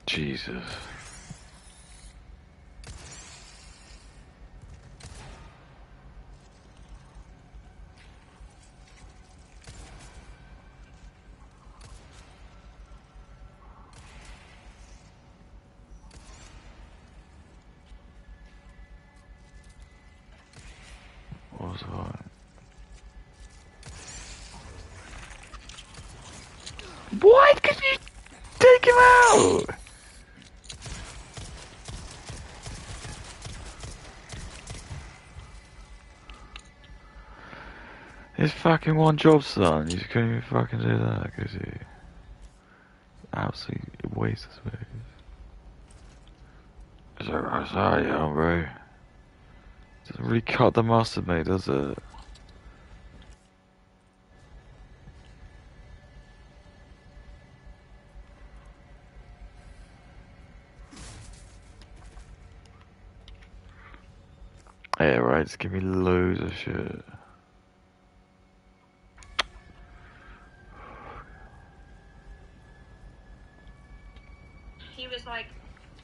Jesus. What was that? What? Could you take him out? His fucking one job, son. You couldn't even fucking do that, could you? Absolutely waste of space. It's alright, sorry, yeah, bro. Doesn't really cut the mustard, mate, does it? Yeah, right, just give me loads of shit. He was like,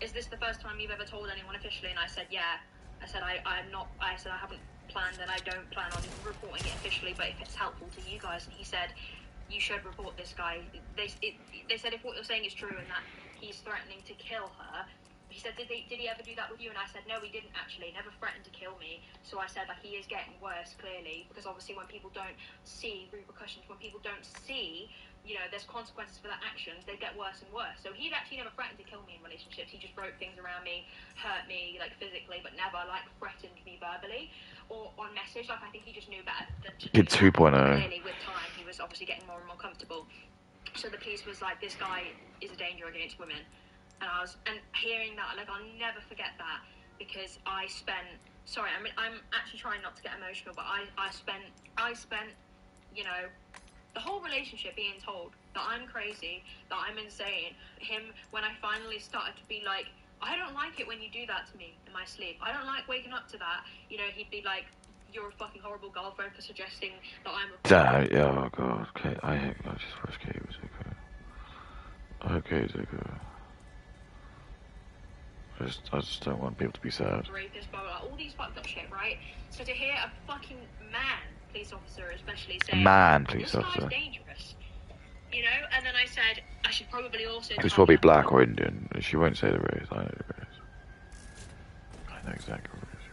"Is this the first time you've ever told anyone officially?" And I said, "Yeah." I said, I'm not. I said I haven't planned and I don't plan on reporting it officially, but if it's helpful to you guys. And he said, "You should report this guy." They said if what you're saying is true and that he's threatening to kill her. He said, did he ever do that with you? And I said, no, he didn't actually. Never threatened to kill me. So I said, like, he is getting worse, clearly. Because obviously when people don't see repercussions, when people don't see, you know, there's consequences for their actions, they get worse and worse. So he'd actually never threatened to kill me in relationships. He just broke things around me, hurt me, like, physically, but never, like, threatened me verbally or on message. Like, I think he just knew better than to do Kid 2.0. that. Clearly, with time, he was obviously getting more and more comfortable. So the police was like, this guy is a danger against women. And hearing that, like, I'll never forget that, because I spent, sorry, I'm actually trying not to get emotional, but I spent, you know, the whole relationship being told that I'm crazy, that I'm insane. Him, when I finally started to be like, I don't like it when you do that to me in my sleep. I don't like waking up to that. You know, he'd be like, you're a fucking horrible girlfriend for suggesting that I'm a... Damn, yeah, oh god, okay, I just wish Kate was okay. Okay, Zuko. I just don't want people to be sad. rapist, blah, blah, blah, all these fucked up shit, right? So to hear a fucking man, police officer especially, say, Man, police this officer. guy's dangerous, you know? And then I said, I should probably also... He's probably black or Indian. She won't say the race. I know the race. I know exactly what it is.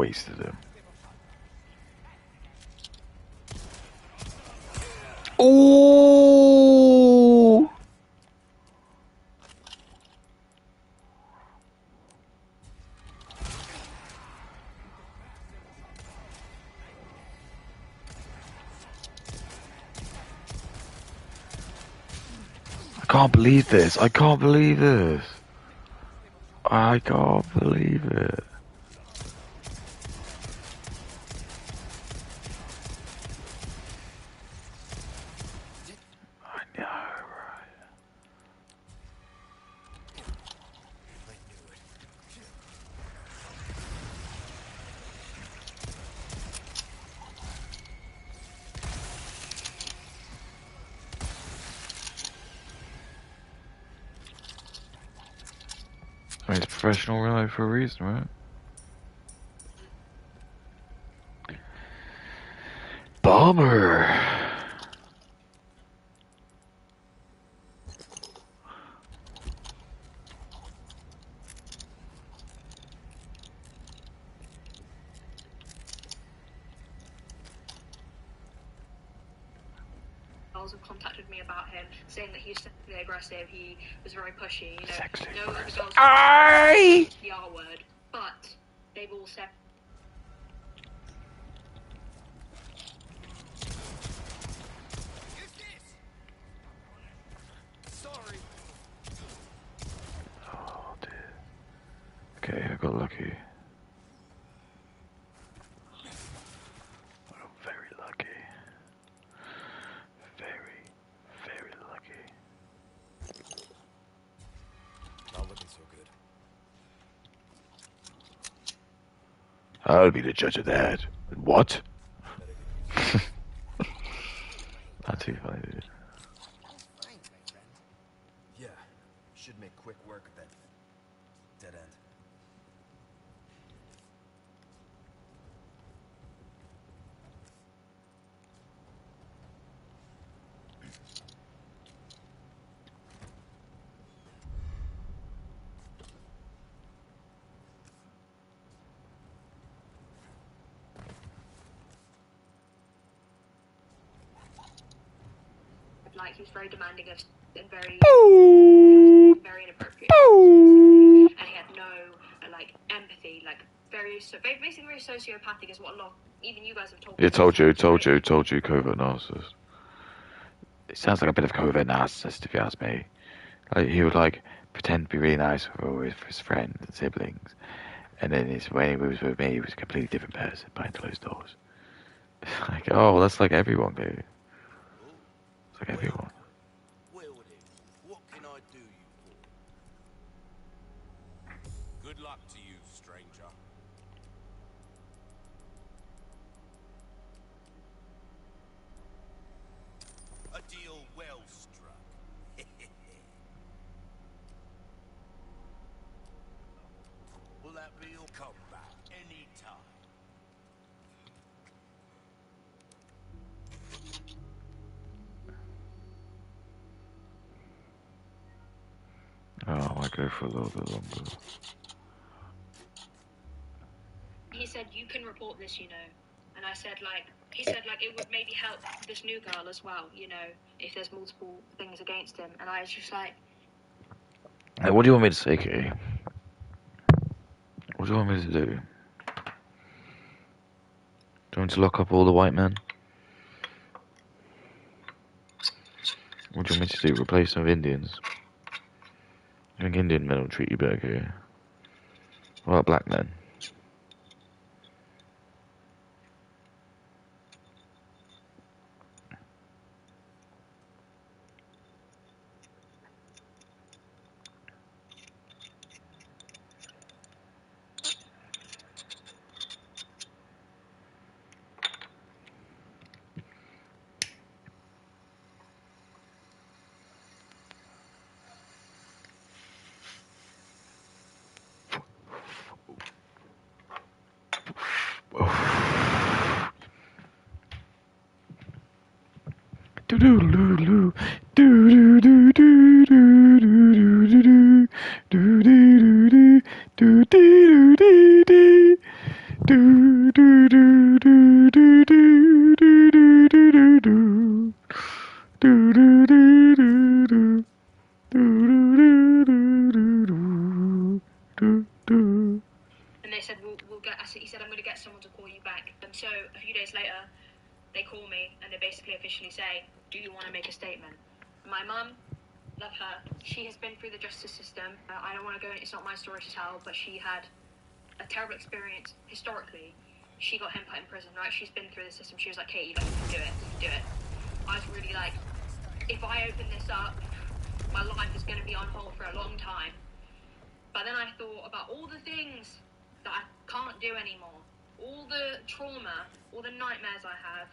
wasted him. Ooh! I can't believe this. I can't believe this. I can't believe it. I know, right? I mean, it's professional real life for a reason, right? Bomber. Have contacted me about him, saying that he's sexually aggressive, he was very pushy, you know. Sexually No other aggressive. girls Aye! the R word, but they've all said. Sorry. Oh dear. Okay, I got lucky. I got very lucky. Very, very lucky. Not looking so good. I'll be the judge of that. What? Not too funny, dude. Fine, my friend. Yeah, should make quick work of that dead end. Like, he was very demanding of and very inappropriate. And he had no like empathy, like basically very sociopathic is what a lot, even you guys have told me. Yeah, told you, covert narcissist. It sounds like a bit of covert narcissist, if you ask me. Like, he would, like, pretend to be really nice with his friends and siblings, and then when he was with me, he was a completely different person behind closed doors. Like, oh, that's like everyone, dude. It's like everyone. Well then, what can I do you for? Good luck to you, stranger. A deal well struck. Will that be your comeback any time? Oh, I might go for a little bit longer. He said, you can report this, you know. And I said, like, it would maybe help this new girl as well, you know, if there's multiple things against him. And I was just like... Hey, what do you want me to say, Kay? What do you want me to do? Do you want me to lock up all the white men? What do you want me to do? Replace them with Indians? I think Indian men will treat you better, Kay. What about black men? Do do do do do do do do do do do do do do do do do do do do And they said, we'll get, he said, I'm going to get someone to call you back. And so a few days later, they call me and they basically officially say, do you want to make a statement? My mum, love her, she has been through the justice system. I don't want to go, it's not my story to tell, but she had a terrible experience historically. She got him put in prison, right? She's been through the system. She was like, Katie, like, you can do it. I was really like, if I open this up, my life is going to be on hold for a long time. But then I thought about all the things that I can't do anymore, all the trauma, all the nightmares I have,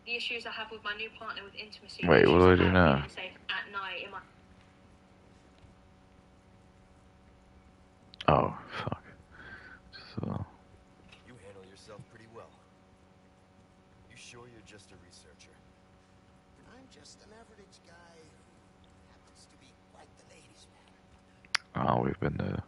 the issues I have with my new partner with intimacy. Wait, what do I do now? Feeling safe at night in my... Oh, fuck. So. You handle yourself pretty well. You sure you're just a researcher? I'm just an average guy who happens to be quite the ladies' man. Oh, we've been there.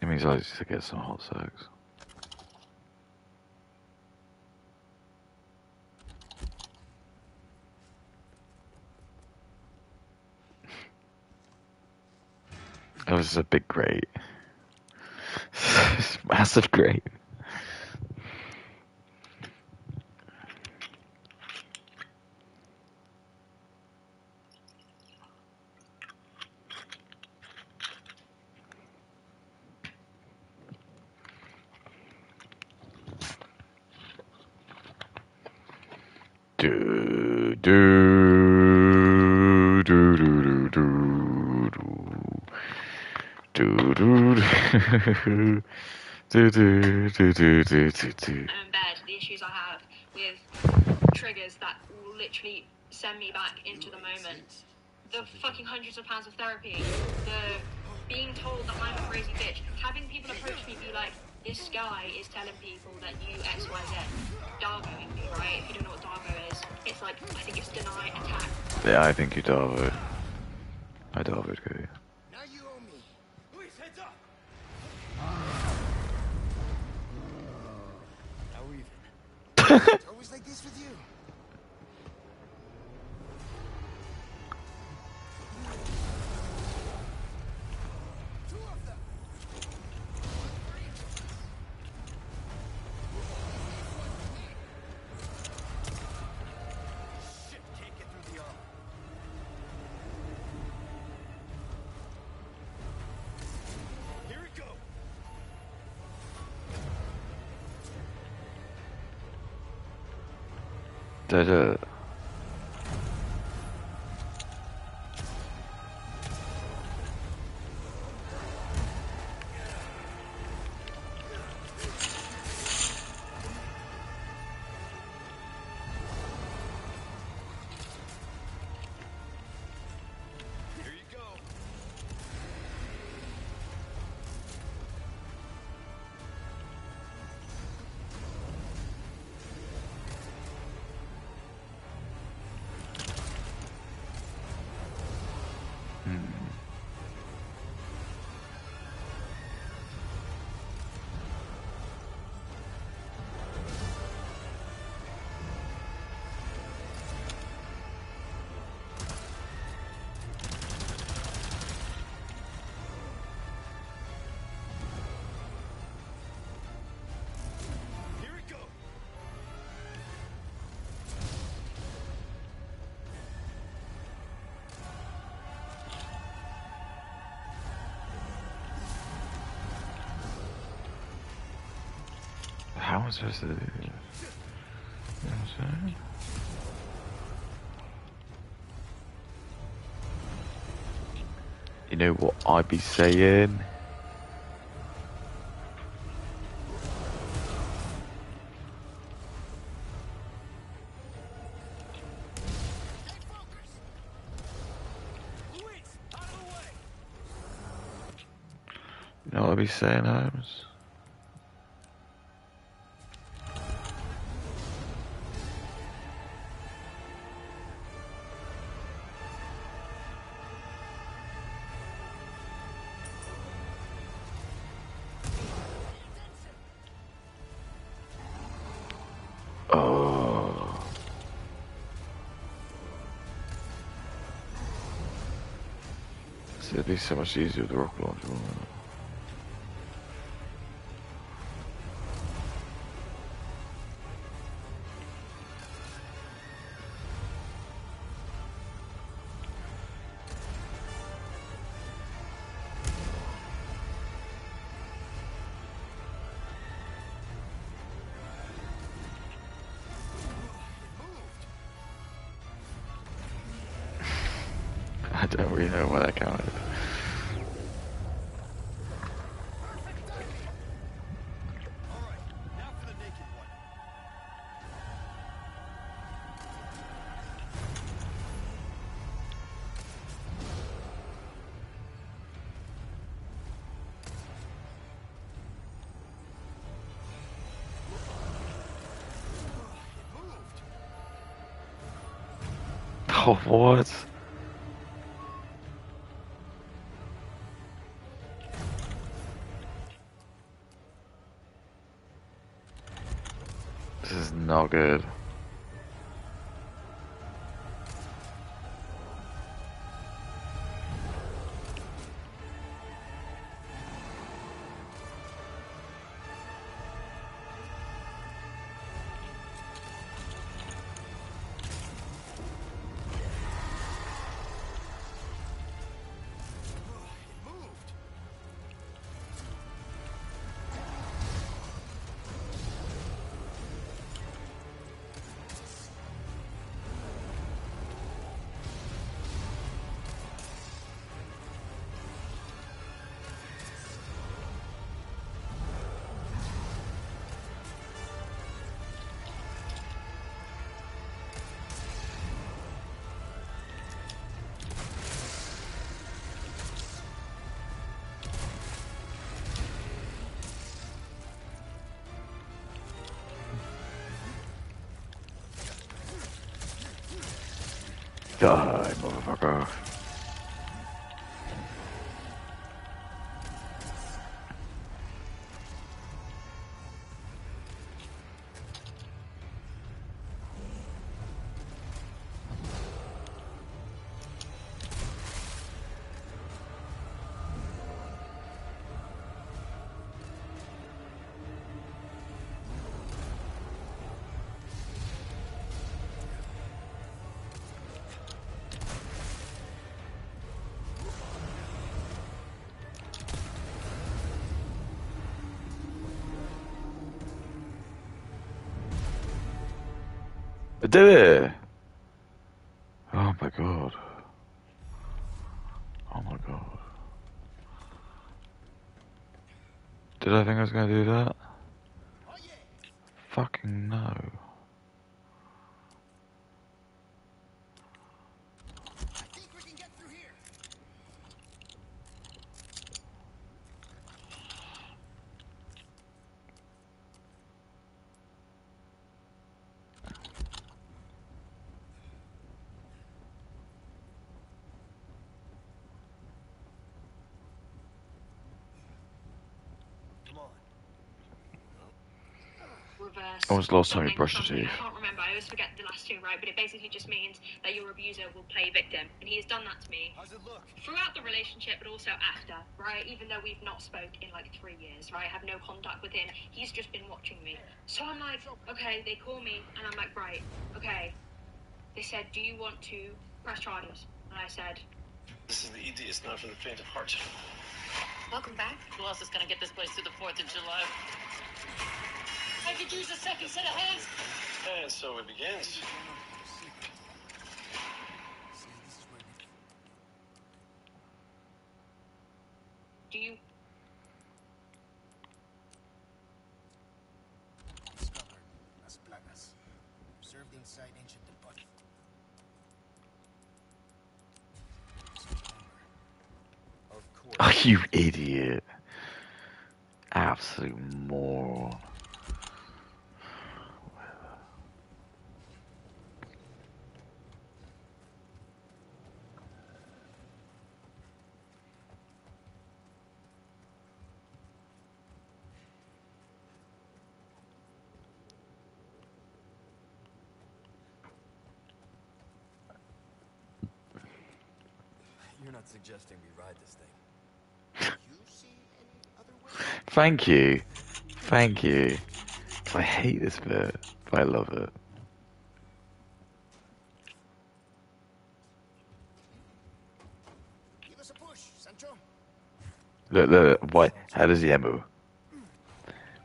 It means I just to get some hot sex. It was a big grate. Massive grate. Do do do do do do do do do do do do do do do. I'm in bed, the issues I have with triggers that will literally send me back into the moment. The fucking hundreds of pounds of therapy, the being told that I'm a crazy bitch, having people approach me be like, this guy is telling people that you X, Y, Z, Darvoing me, right? If you don't know what Darvo is, it's like, I think it's deny, attack. Yeah, I think you Darvo. I Darvo'd go. Now you owe me. Please, heads up! Now we're even. It's always like this with you. Two of them. Shit, can't get through the armor. Here we go. Did it. Here you go. Here we go. How am I supposed to do this? You know what I'm saying? You know what I be saying? Stay focused. Luis, out of the way. You know what I be saying, Holmes? Oh. It'd be so much easier with the rocket launcher, wouldn't it? I don't really know why that counted. Alright, now for the naked one. Oh, what? This is not good. Die, motherfucker. I did it! Oh my god. Oh my god. Did I think I was gonna do that? Oh yeah! Fucking no. I think we can get through here. Come on. Reverse. When was the last time you something, brushed your something. teeth? I can't remember. I always forget the last two, right? But it basically just means that your abuser will play victim, and he has done that to me How's it look? throughout the relationship, but also after, right? Even though we've not spoke in like 3 years, right? I have no contact with him. He's just been watching me. So I'm like, okay, they call me, and I'm like, right, okay. They said, do you want to press charges? And I said, This is the ED, it's not for the faint of heart. Welcome back. Who else is gonna get this place through the 4th of July? I could use a second set of hands. And so it begins. See, this is where we do you? discovered las plagas. Observed inside ancient deposit. Of course. Oh, you idiot. Absolute moron. You're you're not suggesting we ride this thing. You see any other way? Thank you. Thank you. I hate this bit, but I love it. Give us a push, Sancho. Look, why? How does the ammo?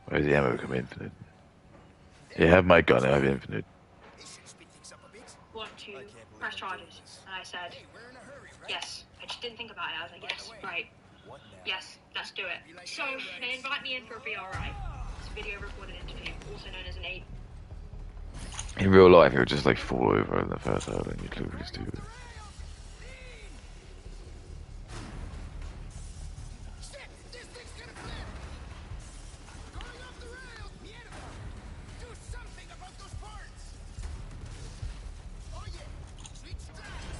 Where does the ammo come infinite? You have my gun, I have infinite. This should speed things up a bit. Want to press charges? And I said, Hey, we're in a hurry, right? yes. I just didn't think about it. I was like, yes, right. What now? Yes, let's do it. So they invite me in for a VRI. It's a video recorded interview, also known as an A. In real life, it would just like fall over in the first hurdle and you'd look really stupid. Shit, this thing's gonna flip. Going off the rails. Mierda. Do something about those parts. Oh yeah, switch tracks.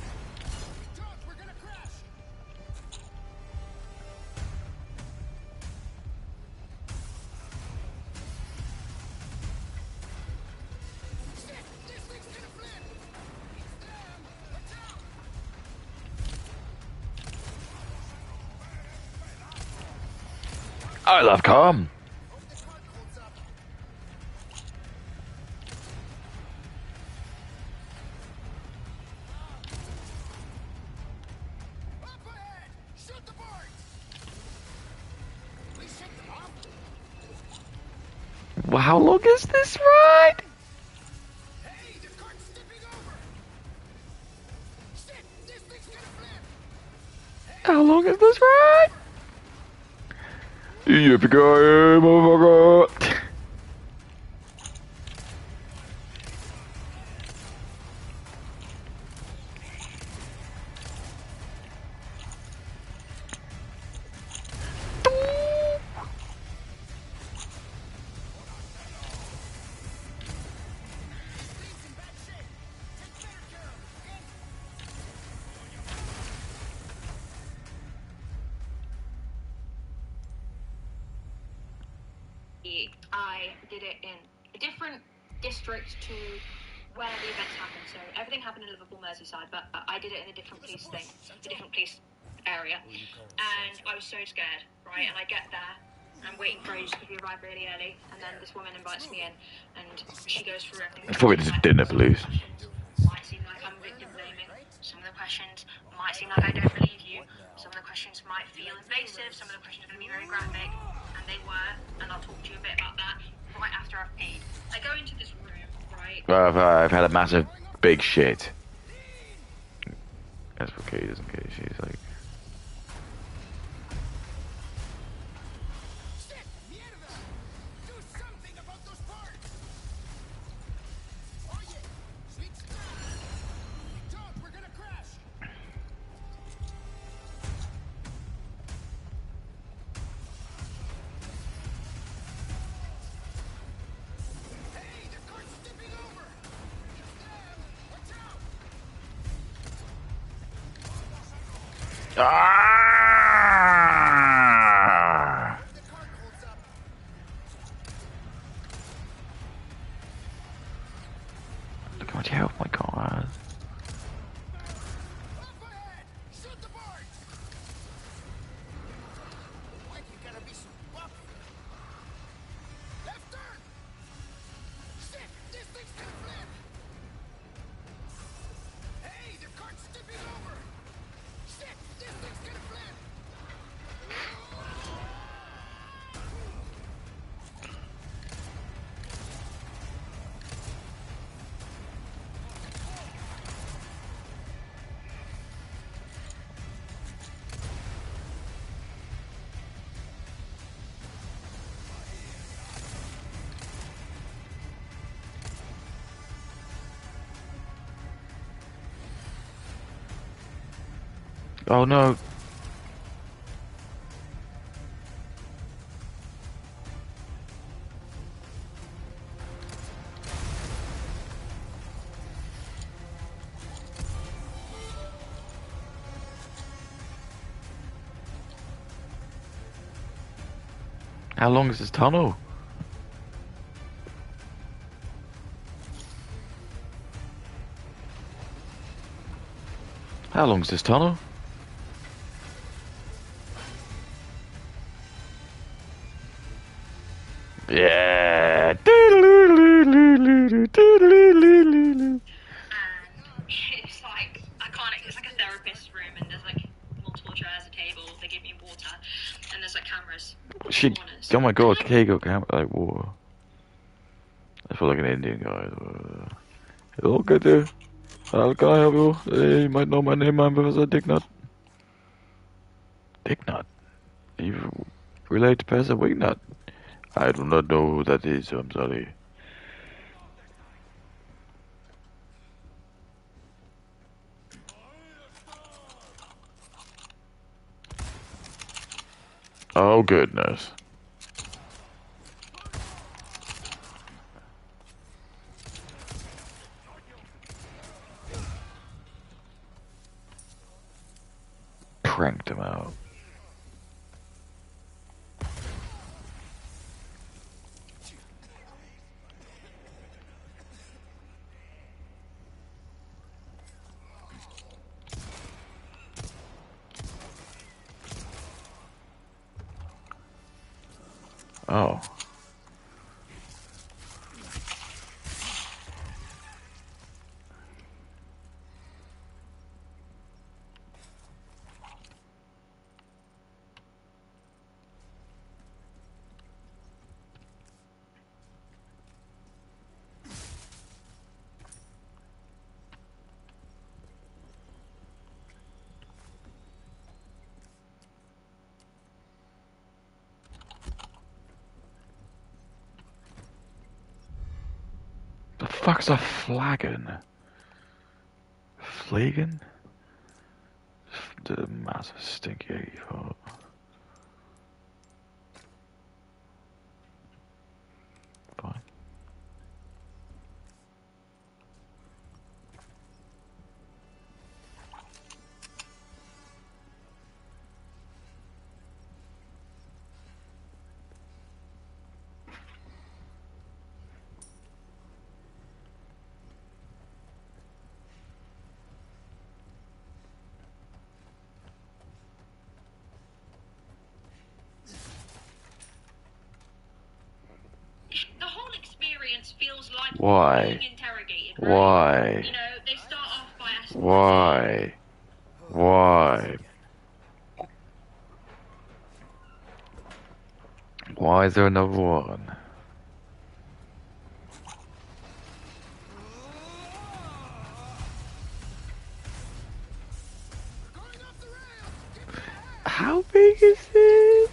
We thought we're gonna crash. Shit, this thing's gonna flip. It's them. Watch out. I love calm. Hope the cart holds up. Up ahead! Shoot the boards! We shut them off? Well, how long is this ride? Hey, the cart's tipping over! Shit, this thing's gonna flip! How long is this ride? Yippee-ki-yay, motherfucker! Things in bad shape. Take better care of it, okay? I did it in a different district to where the events happened. So everything happened in Liverpool, Merseyside, but I did it in a different police thing, a different police area. And I was so scared, right? And I get there, and I'm waiting for ages because we arrived really early. And then this woman invites me in, and she goes through everything. It's probably just dinner police. Might seem like I'm victim blaming. Some of the questions might seem like I don't believe you. Some of the questions might feel invasive. Some of the questions are going to be very graphic. And they were, and I'll talk to you a bit about that right after I've paid. I go into this room, right? I've had a massive big shit. That's what Katie doesn't get. She's like, Shit, mierda! Do something about those parts! Oh yeah, switch tracks. We thought we're gonna crash. Hey, the cart's tipping over! It's them! Watch out! ah! The cart holds up. Look how much health my car has. Up ahead! Shoot the boards! Why you gotta be so bumpy? Left turn! Shit, this thing's gonna flip! Hey, the cart's tipping over! Shit, this thing's gonna flip! Oh no. How long is this tunnel? How long is this tunnel? she? corners. Oh my god, Keiko can like whoa. I feel like an Indian guy. Hello, good day. How can I help you? You might know my name. I'm Professor Dicknut. Dicknut? You relate to Professor Wingnut? I do not know who that is. I'm sorry. Oh goodness. Pranked him out. Oh. The fuck's a flagon? Flagon? The massive stinky eggy fart. Fine. The whole experience feels like Why? being interrogated, right? Why? You know, they start off by asking Why? Why? Why is there another one? How big is it?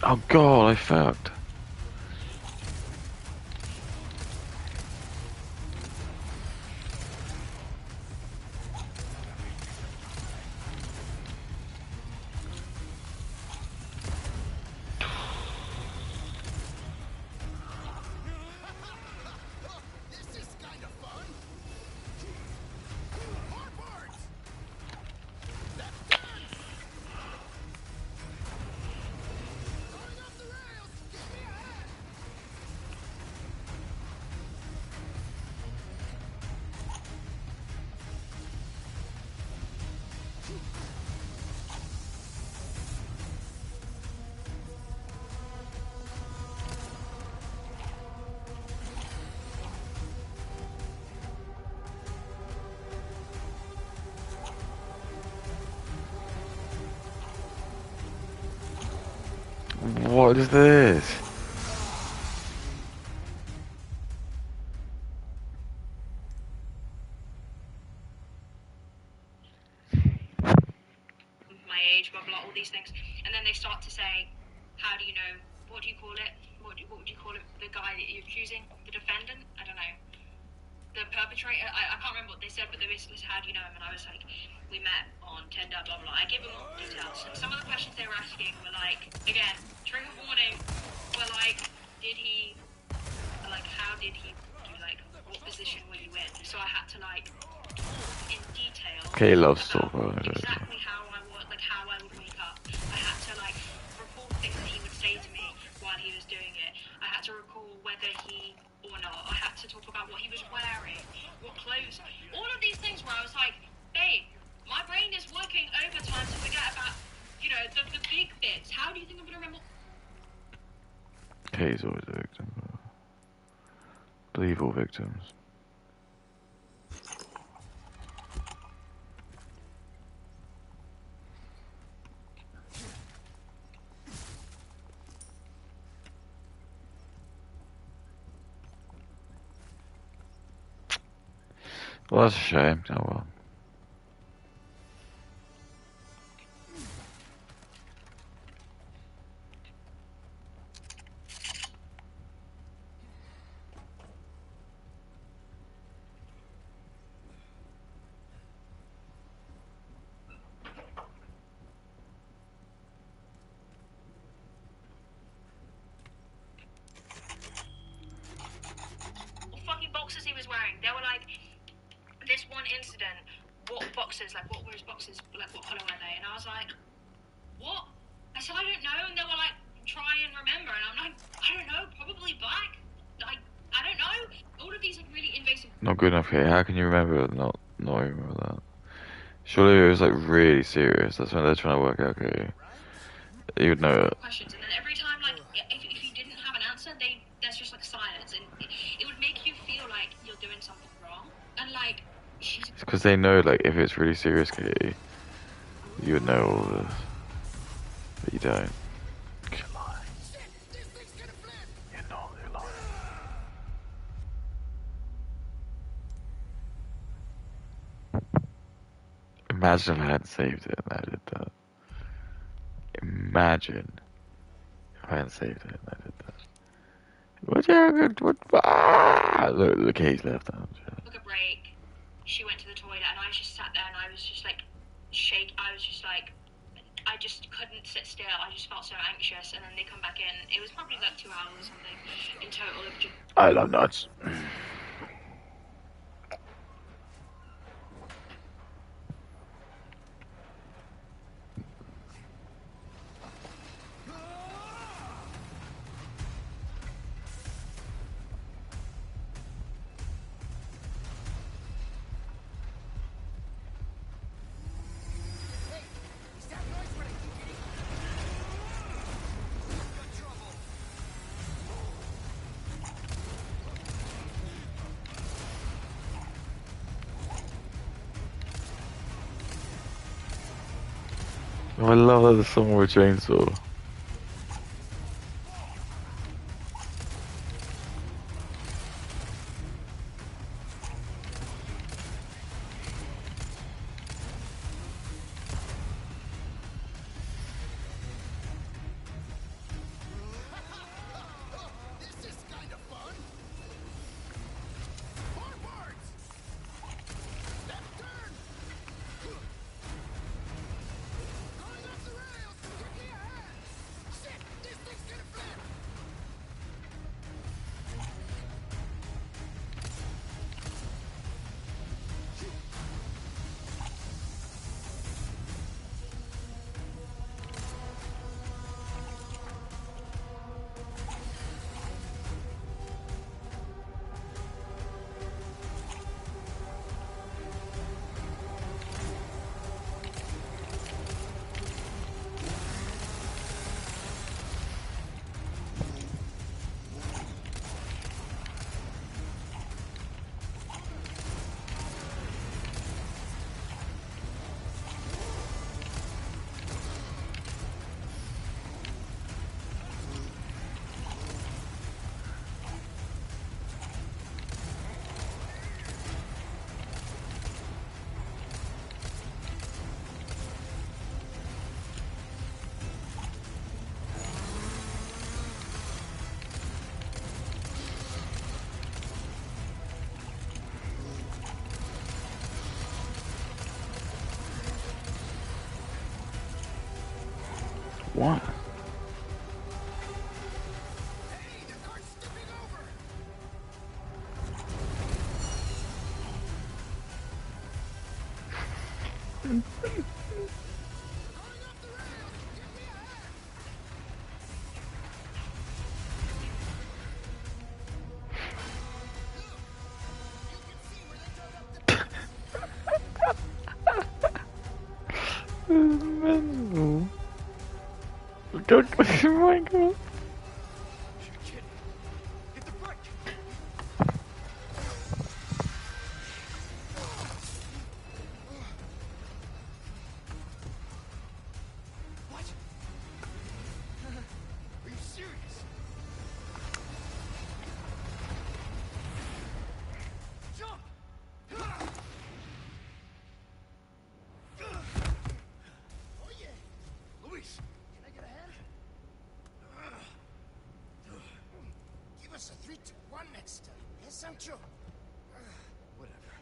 Oh god, I fucked. This is kind of fun. Hard parts. That's done. Going off the rails. Get me ahead. What is this? my age, blah blah, all these things, and then they start to say, how do you know? What do you call it? What would you call it? The guy that you're accusing, the defendant? I don't know. The perpetrator? I can't remember what they said, but they basically said, how do you know him? And I was like, we met on Tinder, blah blah. I gave them all details. Some of the questions they were asking were like, again, trigger warning. Were like, did he? Like, how did he? Do like, what position were you in? So I had to like, in detail. Okay, love about stalker. exactly how I would, like how I would wake up. I had to like recall things that he would say to me while he was doing it. I had to recall whether he or not. I had to talk about what he was wearing, what clothes, all of these things where I was like, babe, My brain is working overtime to forget about, you know, the big bits. How do you think I'm gonna remember? Katie's always a victim. Believe all victims. Well, that's a shame. Oh well. Fucking boxes he was wearing. They were like, this one incident, what boxes, like what were his boxes, like what colour were they? And I was like, what? I said, I don't know. And they were like, try and remember. And I'm like, I don't know, probably black. Like, I don't know. All of these like really invasive Not good enough, Katie. How can you remember not remember that? Surely it was like really serious. That's when they're trying to work out, Katie. You would know it. questions. And then every time, like, if you didn't have an answer, there's just like silence. And it would make you feel like you're doing something wrong. And like, she's It's because they know, like, if it's really serious, Katie, you would know all this. But you don't. You're lying. You're not, you're lying. Imagine if I hadn't saved it and I did that. Imagine if I hadn't saved it and I did that. Look, Katie's left hand. took a break. She went to the toilet, and I just sat there, and I was just like, I was just like, I just couldn't sit still. I just felt so anxious, and then they come back in. It was probably like 2 hours or something in total of just. I love nuts. Oh, I love the song with chainsaw. What? mental. Don't oh my god. You're kidding. Hit the brake! What? Are you serious? Jump! Oh yeah! Luis, can I get a hand? Give us a 3-2-1 next time. Yes, Sancho? Whatever.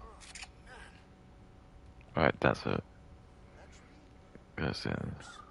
Oh, man. Right, that's it. That's That's it. right.